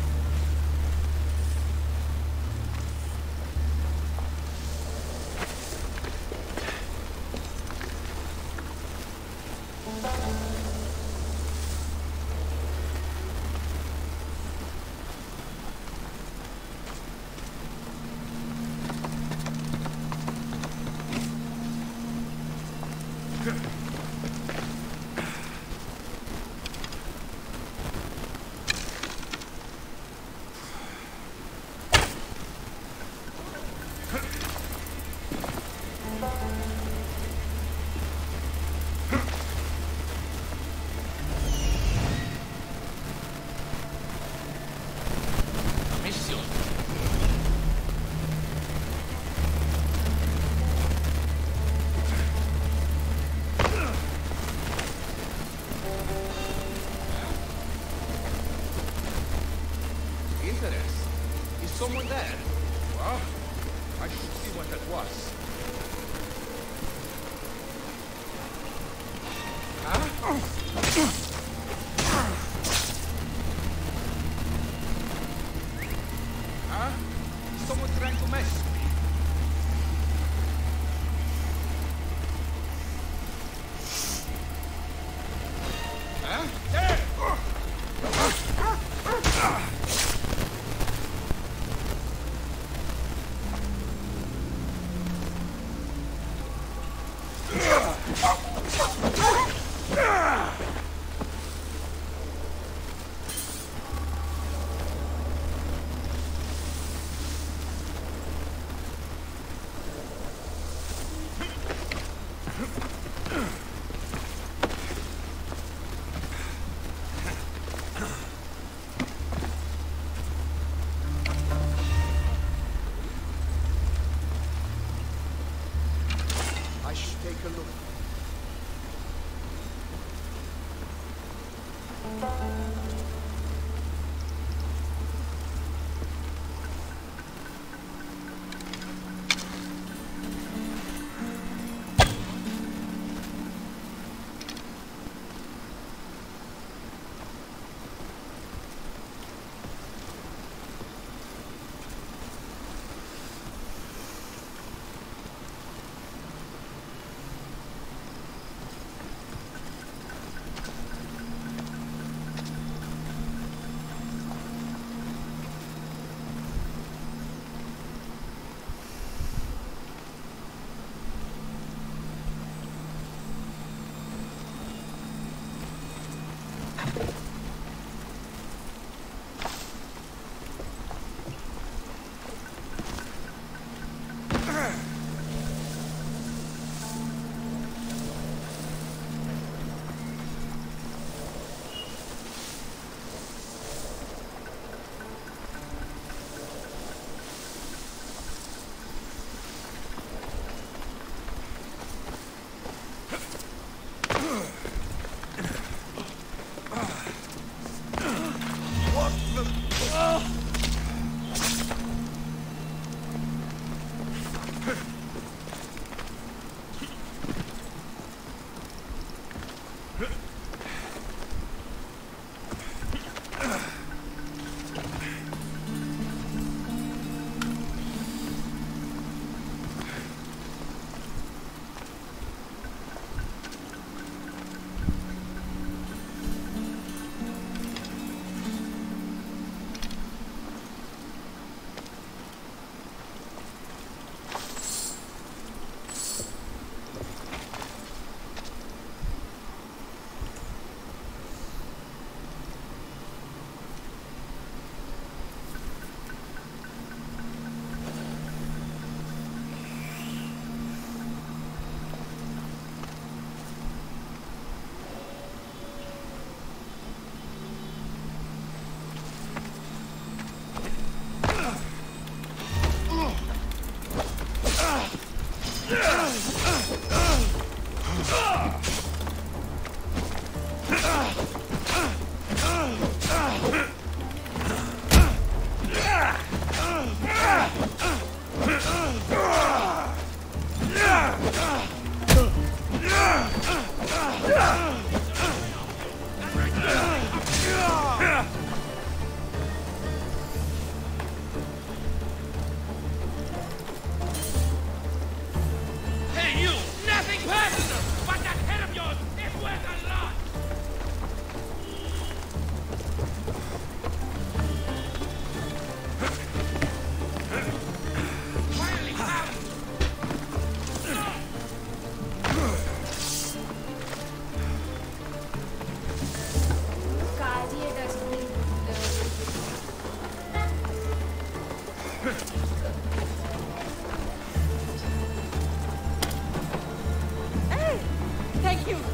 someone there? Well, I should see what that was. Someone trying to mess with me. There!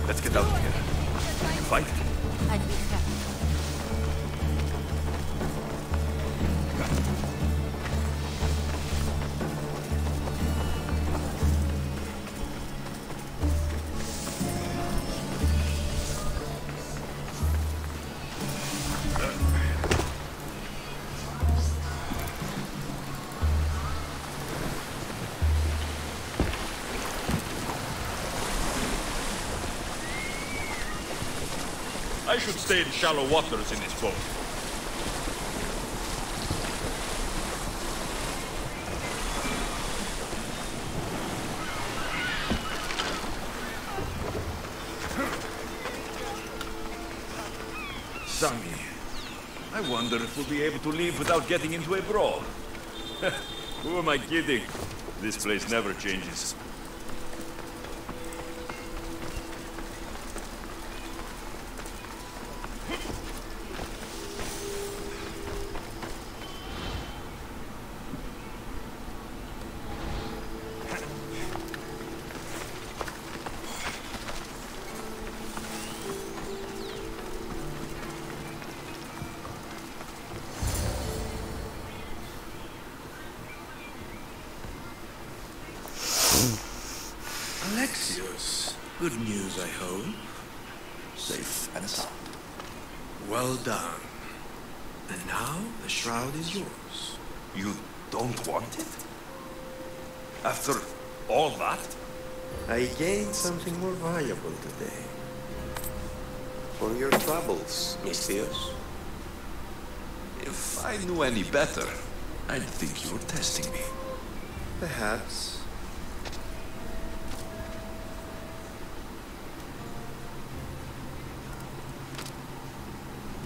Let's get out of here. You fight? I should stay in shallow waters in this boat. Sami, I wonder if we'll be able to leave without getting into a brawl. Who am I kidding? This place never changes. Alexios, good news, I hope. Safe and sound. Well done. And now the shroud is yours. You don't want it? After all that? I gained something more valuable today. For your troubles, Misthios. If I knew any better, I'd think you were testing me. Perhaps.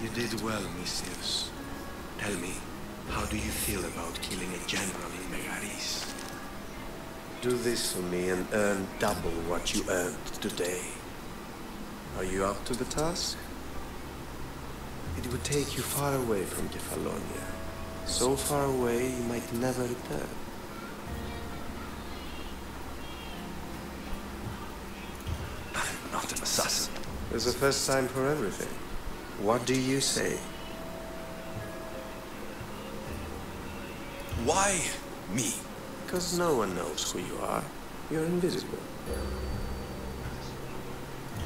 You did well, Misthios. Tell me, how do you feel about killing a general in Megaris? Do this for me and earn double what you earned today. Are you up to the task? It would take you far away from Kefalonia. So far away you might never return. I'm not an assassin. There's a first time for everything. What do you say? Why me? Because no one knows who you are. You're invisible.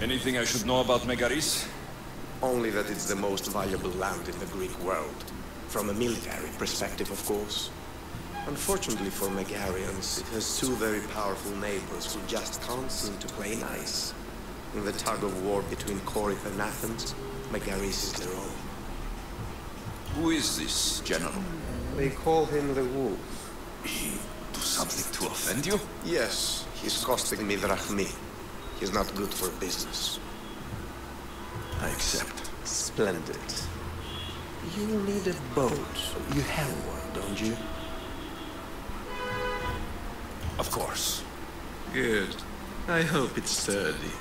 Anything I should know about Megaris? Only that it's the most valuable land in the Greek world. From a military perspective, of course. Unfortunately for Megarians, it has two very powerful neighbors who just can't seem to play nice. In the tug of war between Corinth and Athens, Megaris is their own. Who is this general? They call him the Wolf. He do something to offend you? Yes, he's costing me drachmi. He's not good for business. I accept. Splendid. You need a boat. You have one, don't you? Of course. Good. I hope it's sturdy.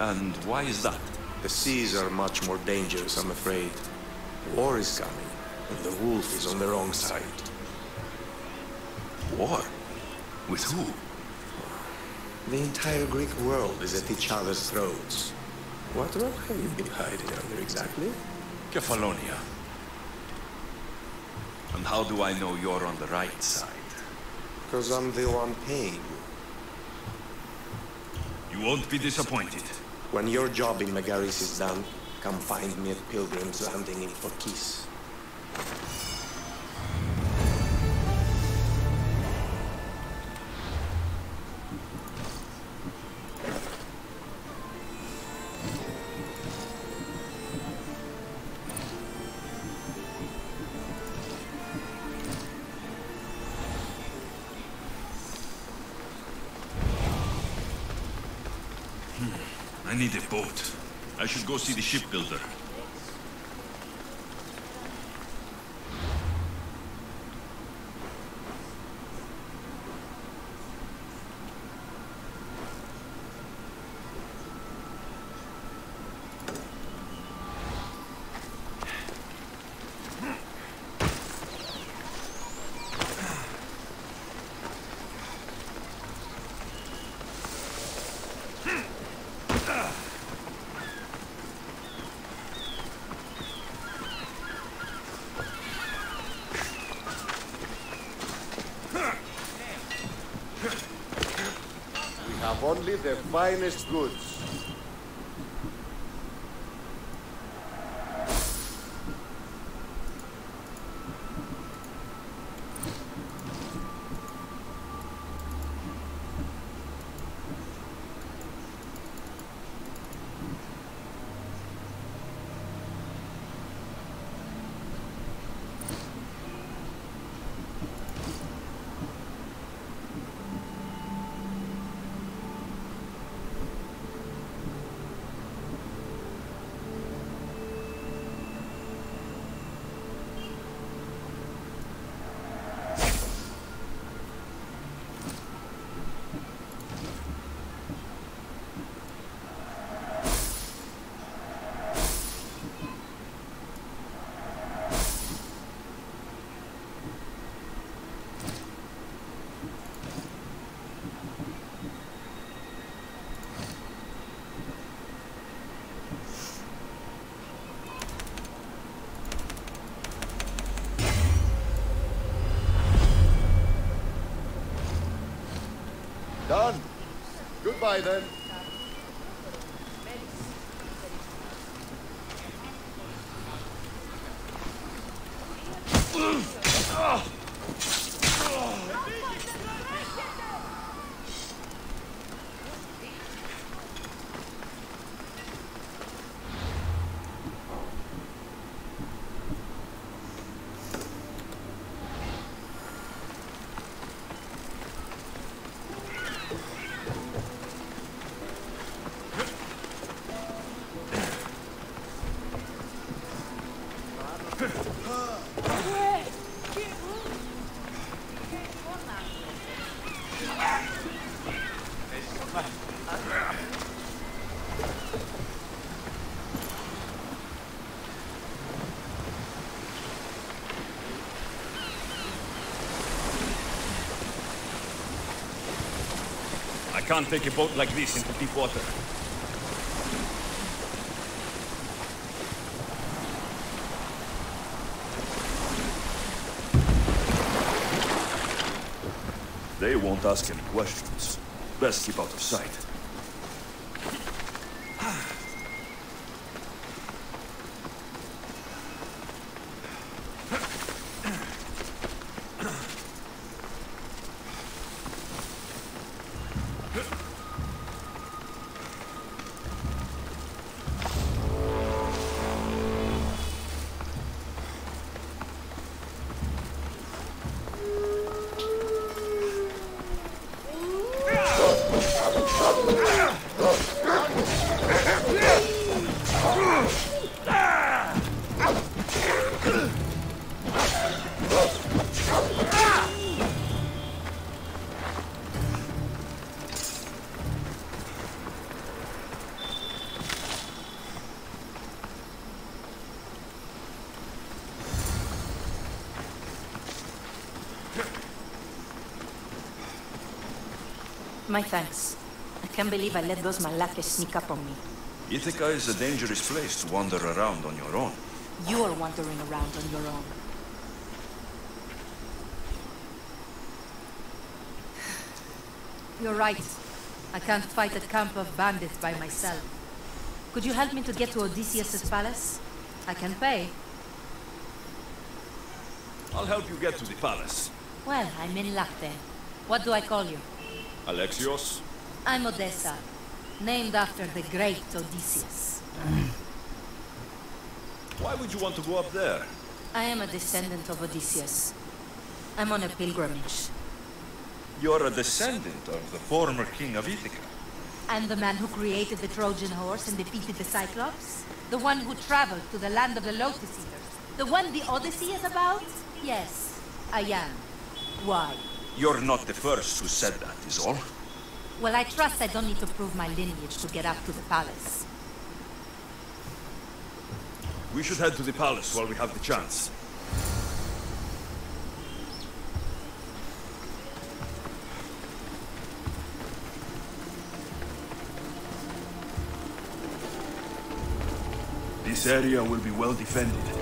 And why is that? The seas are much more dangerous, I'm afraid. War is coming, and the wolf is on the wrong side. War? With who? The entire Greek world is at each other's throats. What rock have you been hiding under exactly? Kefalonia. And how do I know you're on the right side? Because I'm the one paying you. You won't be disappointed. When your job in Megaris is done, come find me at Pilgrim's Landing in Phorkys. I need a boat. I should go see the shipbuilder. Only the finest goods. Goodbye, then. I can't take a boat like this into deep water. They won't ask any questions. Best keep out of sight. My thanks. I can't believe I let those Malakas sneak up on me. Ithaca is a dangerous place to wander around on your own. You're wandering around on your own. You're right. I can't fight a camp of bandits by myself. Could you help me to get to Odysseus' palace? I can pay. I'll help you get to the palace. Well, I'm in luck then. What do I call you? Alexios? I'm Odessa, named after the great Odysseus. Why would you want to go up there? I am a descendant of Odysseus. I'm on a pilgrimage. You're a descendant of the former king of Ithaca. I'm the man who created the Trojan horse and defeated the Cyclops? The one who traveled to the land of the Lotus Eaters? The one the Odyssey is about? Yes, I am. Why? You're not the first who said that, is all. Well, I trust I don't need to prove my lineage to get up to the palace. We should head to the palace while we have the chance. This area will be well defended.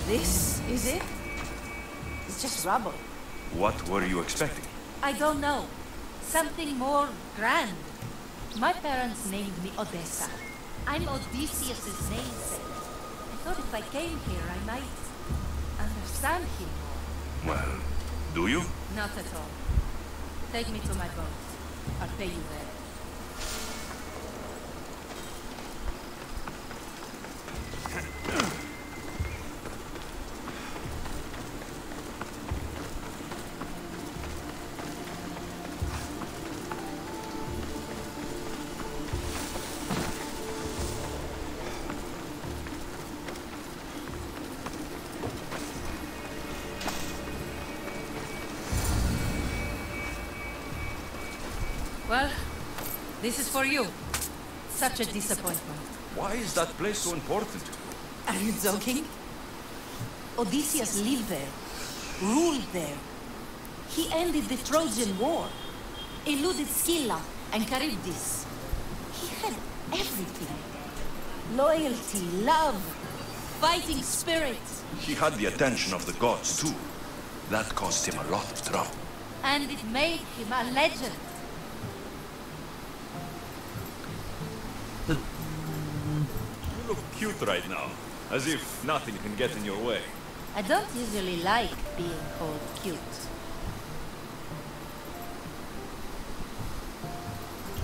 This is it? It's just rubble. What were you expecting? I don't know. Something more grand. My parents named me Odessa. I'm Odysseus' namesake. I thought if I came here, I might understand him more. Well, do you? Not at all. Take me to my boat. I'll pay you there. Well, this is for you. Such a disappointment. Why is that place so important? Are you joking? Odysseus lived there, ruled there. He ended the Trojan War, eluded Scylla and Charybdis. He had everything. Loyalty, love, fighting spirit. He had the attention of the gods, too. That cost him a lot of trouble. And it made him a legend. You look cute right now, as if nothing can get in your way. I don't usually like being called cute.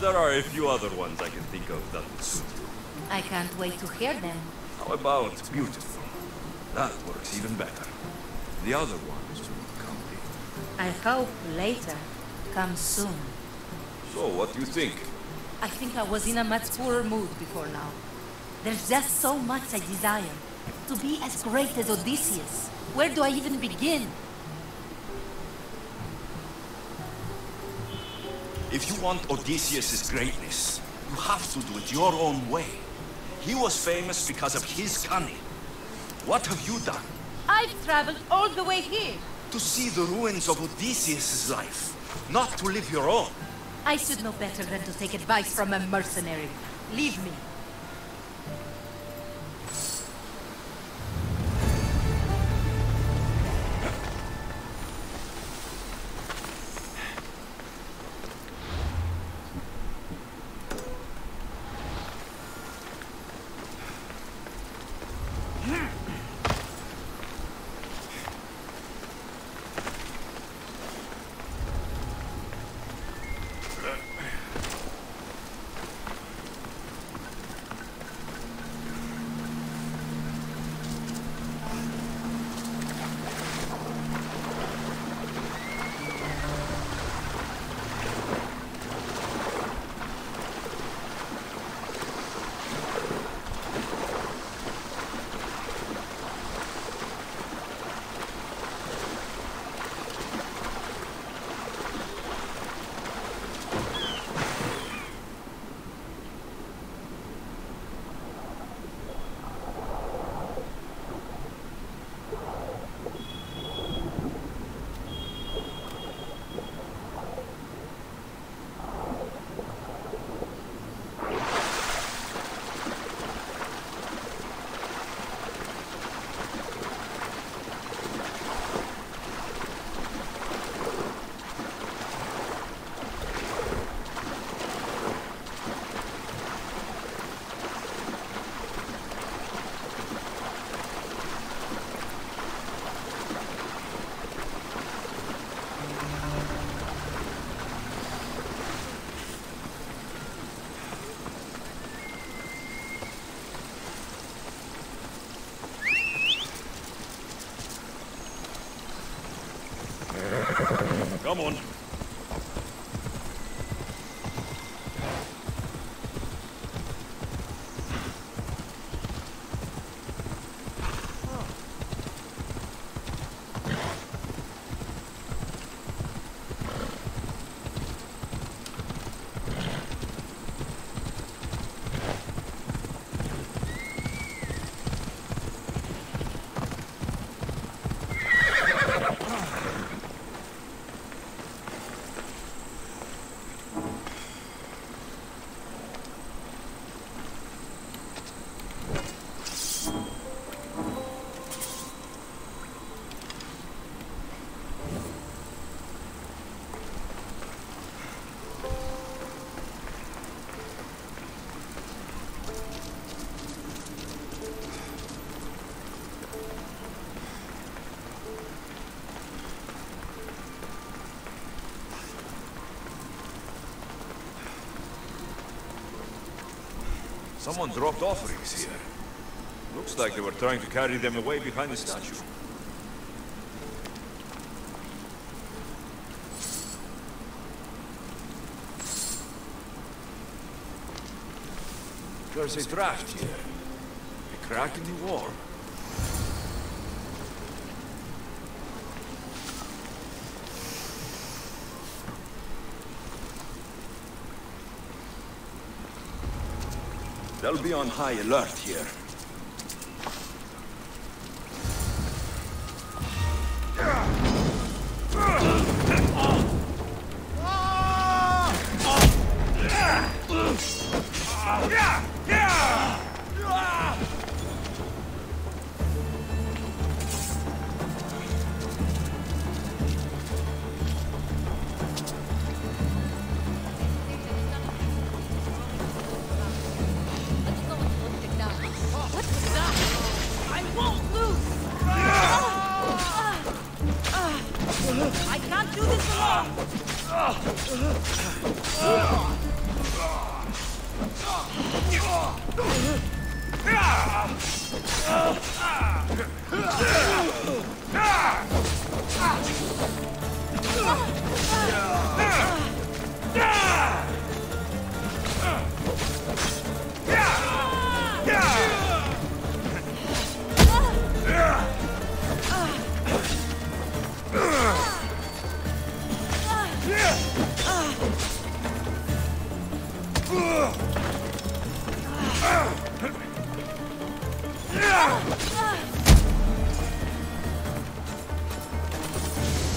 There are a few other ones I can think of that would suit you. I can't wait to hear them. How about beautiful? That works even better. The other ones will come later. I hope later comes soon. So, what do you think? I think I was in a much poorer mood before now. There's just so much I desire. To be as great as Odysseus. Where do I even begin? If you want Odysseus' greatness, you have to do it your own way. He was famous because of his cunning. What have you done? I've traveled all the way here. To see the ruins of Odysseus' life, not to live your own. I should know better than to take advice from a mercenary. Leave me. Come on. Someone dropped offerings here. Looks like they were trying to carry them away behind the statue. There's a draft here. A crack in the wall. They'll be on high alert here. I can't do this alone!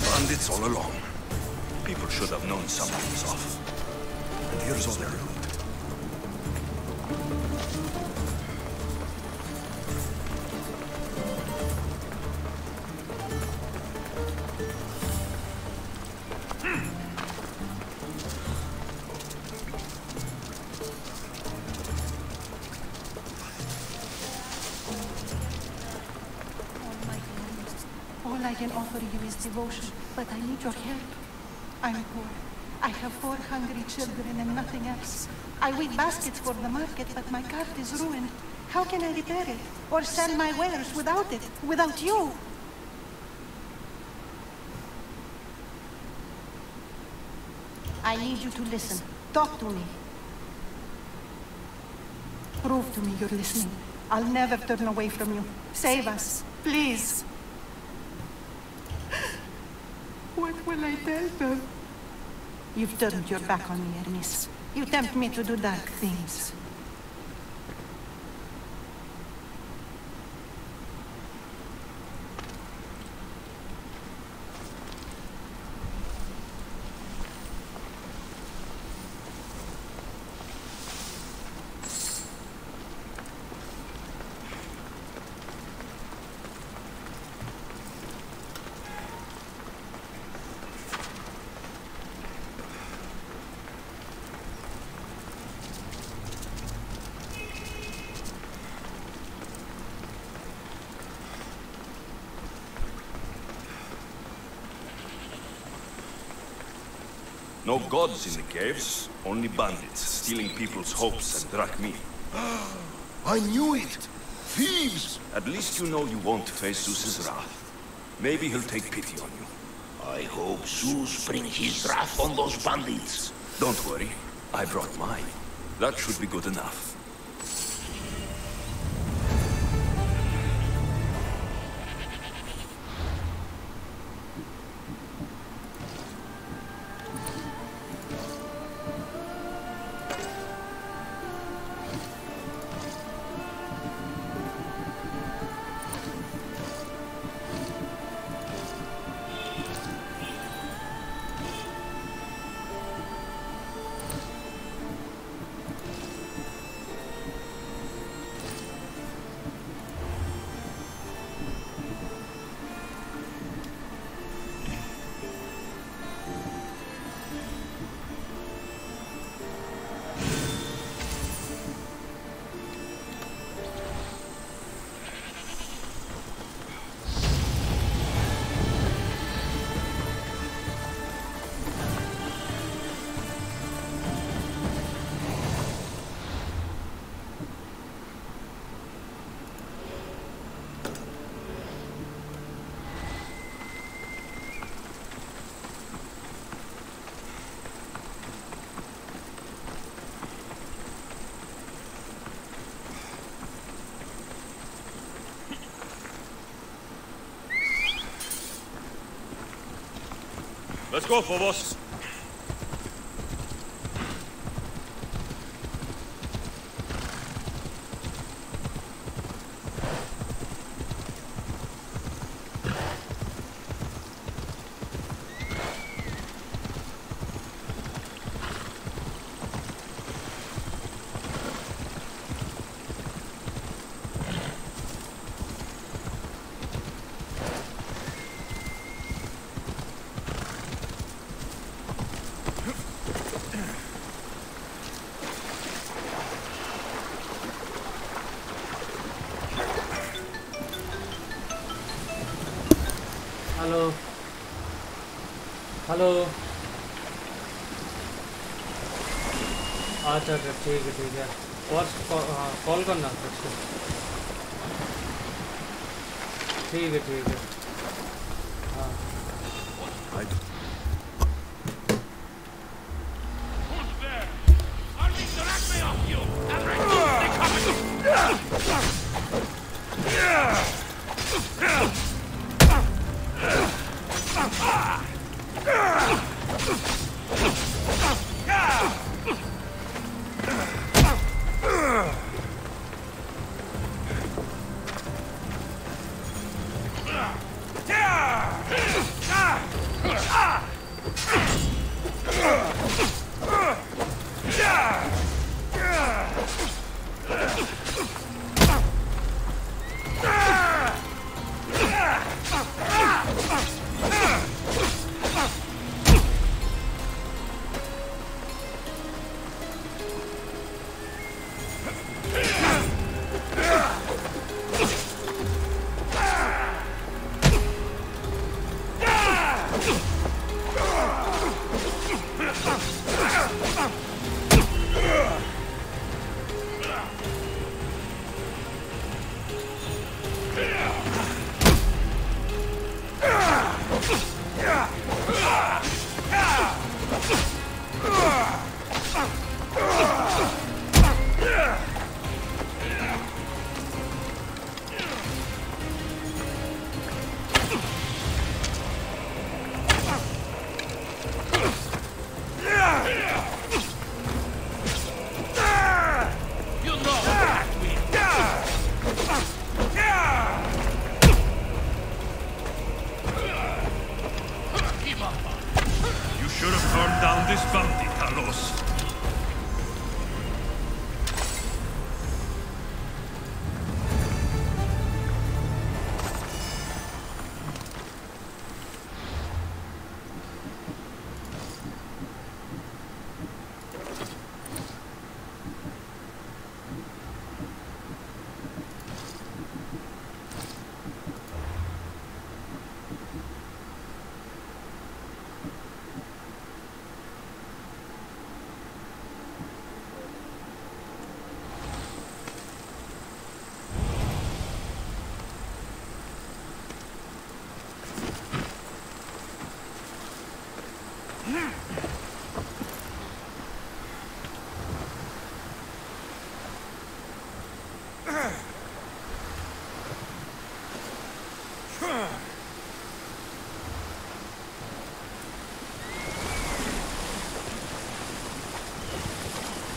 Bandits all along. People should have known something was off. And here's all their loot. All I can offer you is devotion, but I need your help. I'm poor. I have 4 hungry children and nothing else. I weave baskets for the market, but my cart is ruined. How can I repair it? Or sell my wares without it? Without you? I need you to listen. Talk to me. Prove to me you're listening. I'll never turn away from you. Save us, please. What will I tell them? You've turned your back on me, Hermes. You tempt me to do dark things. No gods in the caves, only bandits, stealing people's hopes and drachmi. I knew it! Thieves! At least you know you won't face Zeus's wrath. Maybe he'll take pity on you. I hope Zeus brings his wrath on those bandits. Don't worry, I brought mine. That should be good enough. Let's go, Phobos. Hello hello अच्छा अच्छा ठीक है call करना ठीक है हाँ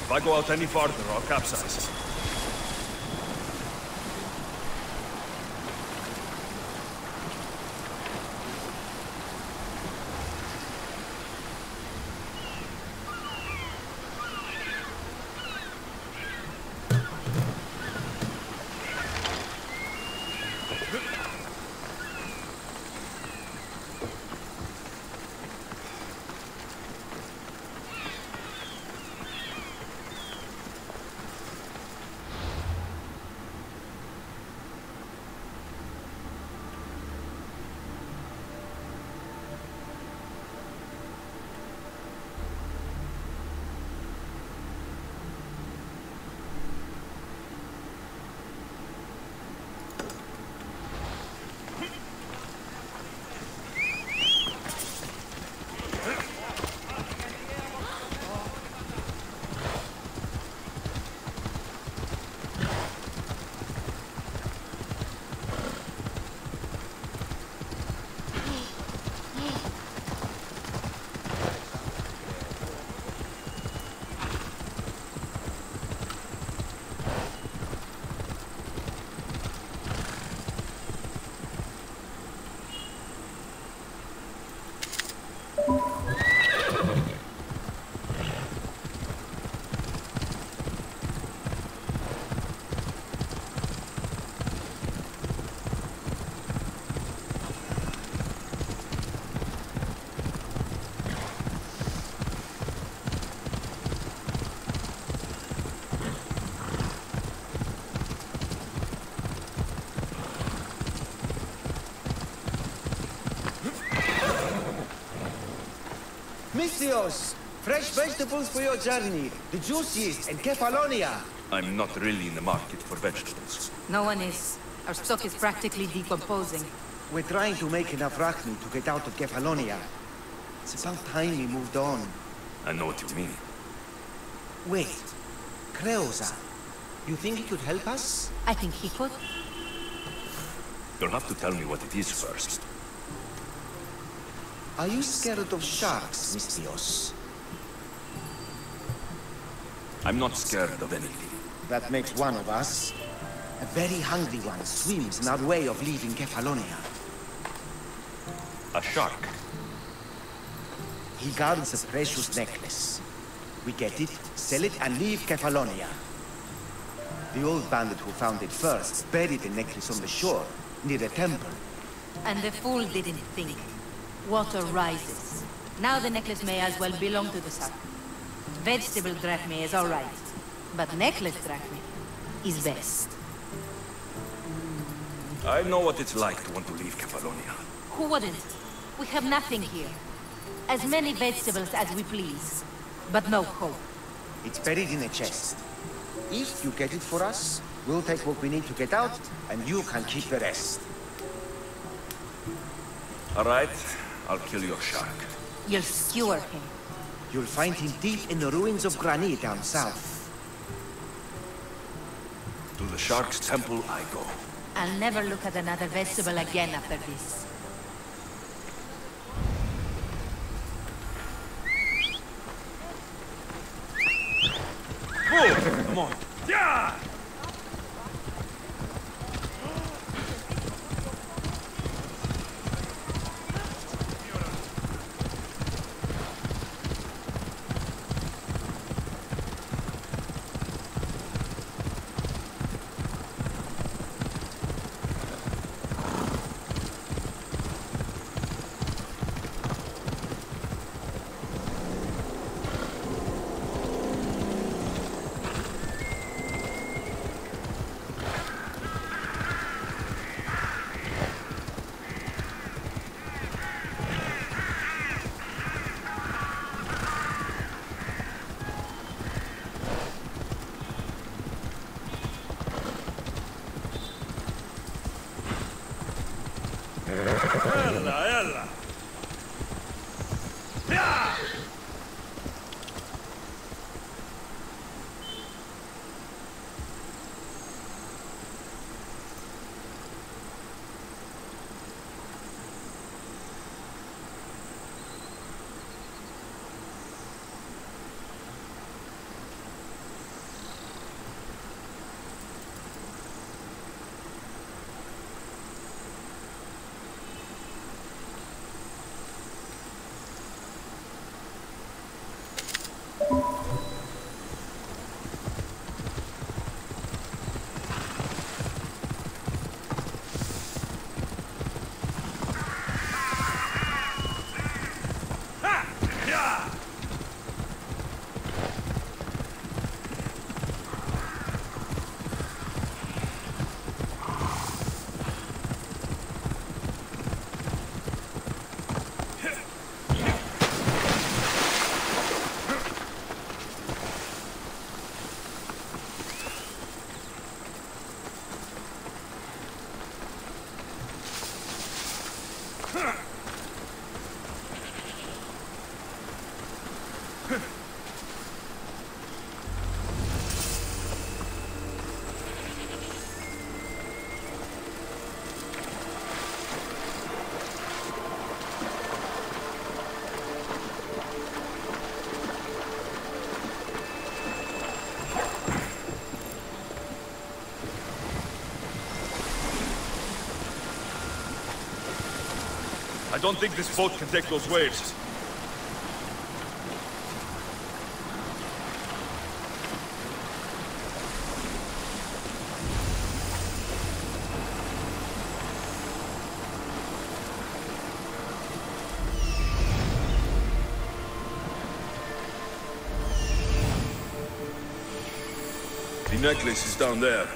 If I go out any farther, I'll capsize. Misthios! Fresh vegetables for your journey. The juiciest in Kefalonia. I'm not really in the market for vegetables. No one is. Our stock is practically decomposing. We're trying to make enough rachni to get out of Kefalonia. It's about time we moved on. I know what you mean. Wait. Creosa. You think he could help us? I think he could. You'll have to tell me what it is first. Are you scared of sharks, Misthios? I'm not scared of anything. That makes one of us. A very hungry one swims in our way of leaving Kefalonia. A shark? He guards a precious necklace. We get it, sell it, and leave Kefalonia. The old bandit who found it first buried the necklace on the shore, near a temple. And the fool didn't think. Water rises. Now the necklace may as well belong to the shark. Vegetable drachme is all right, but necklace drachme is best. I know what it's like to want to leave Kefalonia. Who wouldn't? We have nothing here. As many vegetables as we please, but no hope. It's buried in a chest. If you get it for us, we'll take what we need to get out, and you can keep the rest. All right, I'll kill your shark. You'll skewer him. You'll find him deep in the ruins of Granit down south. To the shark's temple I go. I'll never look at another vegetable again after this. Whoa! Come on. Yeah! Ella! Yeah! I don't think this boat can take those waves. The necklace is down there.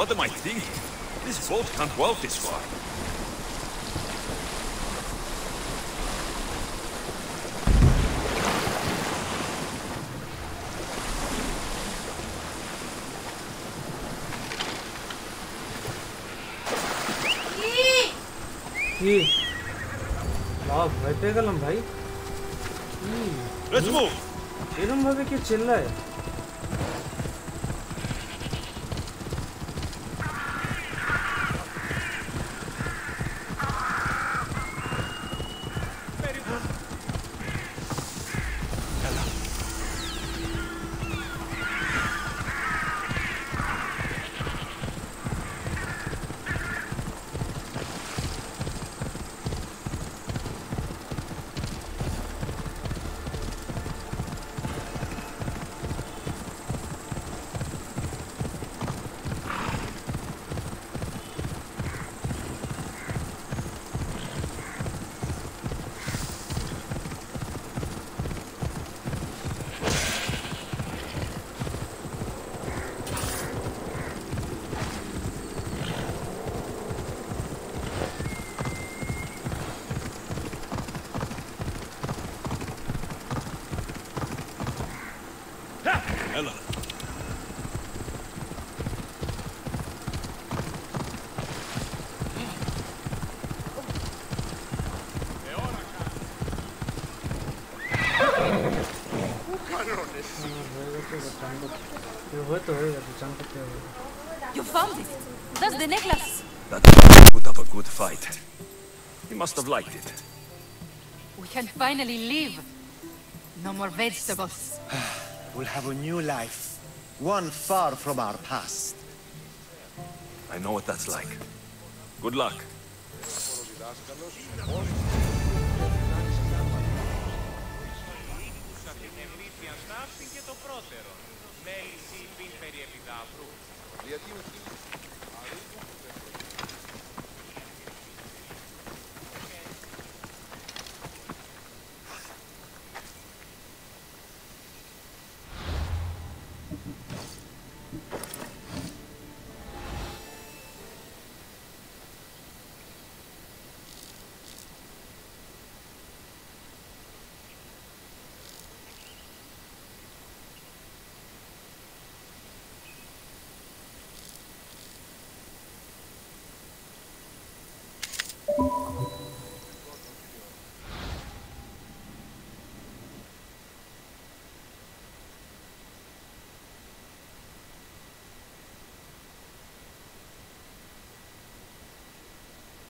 What am I thinking? This boat can't walk this far. ভয় পেয়ে গেলাম ভাই। এরকম ভাবে কি চিল্লায়? You found it. That's the necklace. That man put up a good fight. He must have liked it. We can finally leave. No more vegetables. We'll have a new life. One far from our past. I know what that's like. Good luck.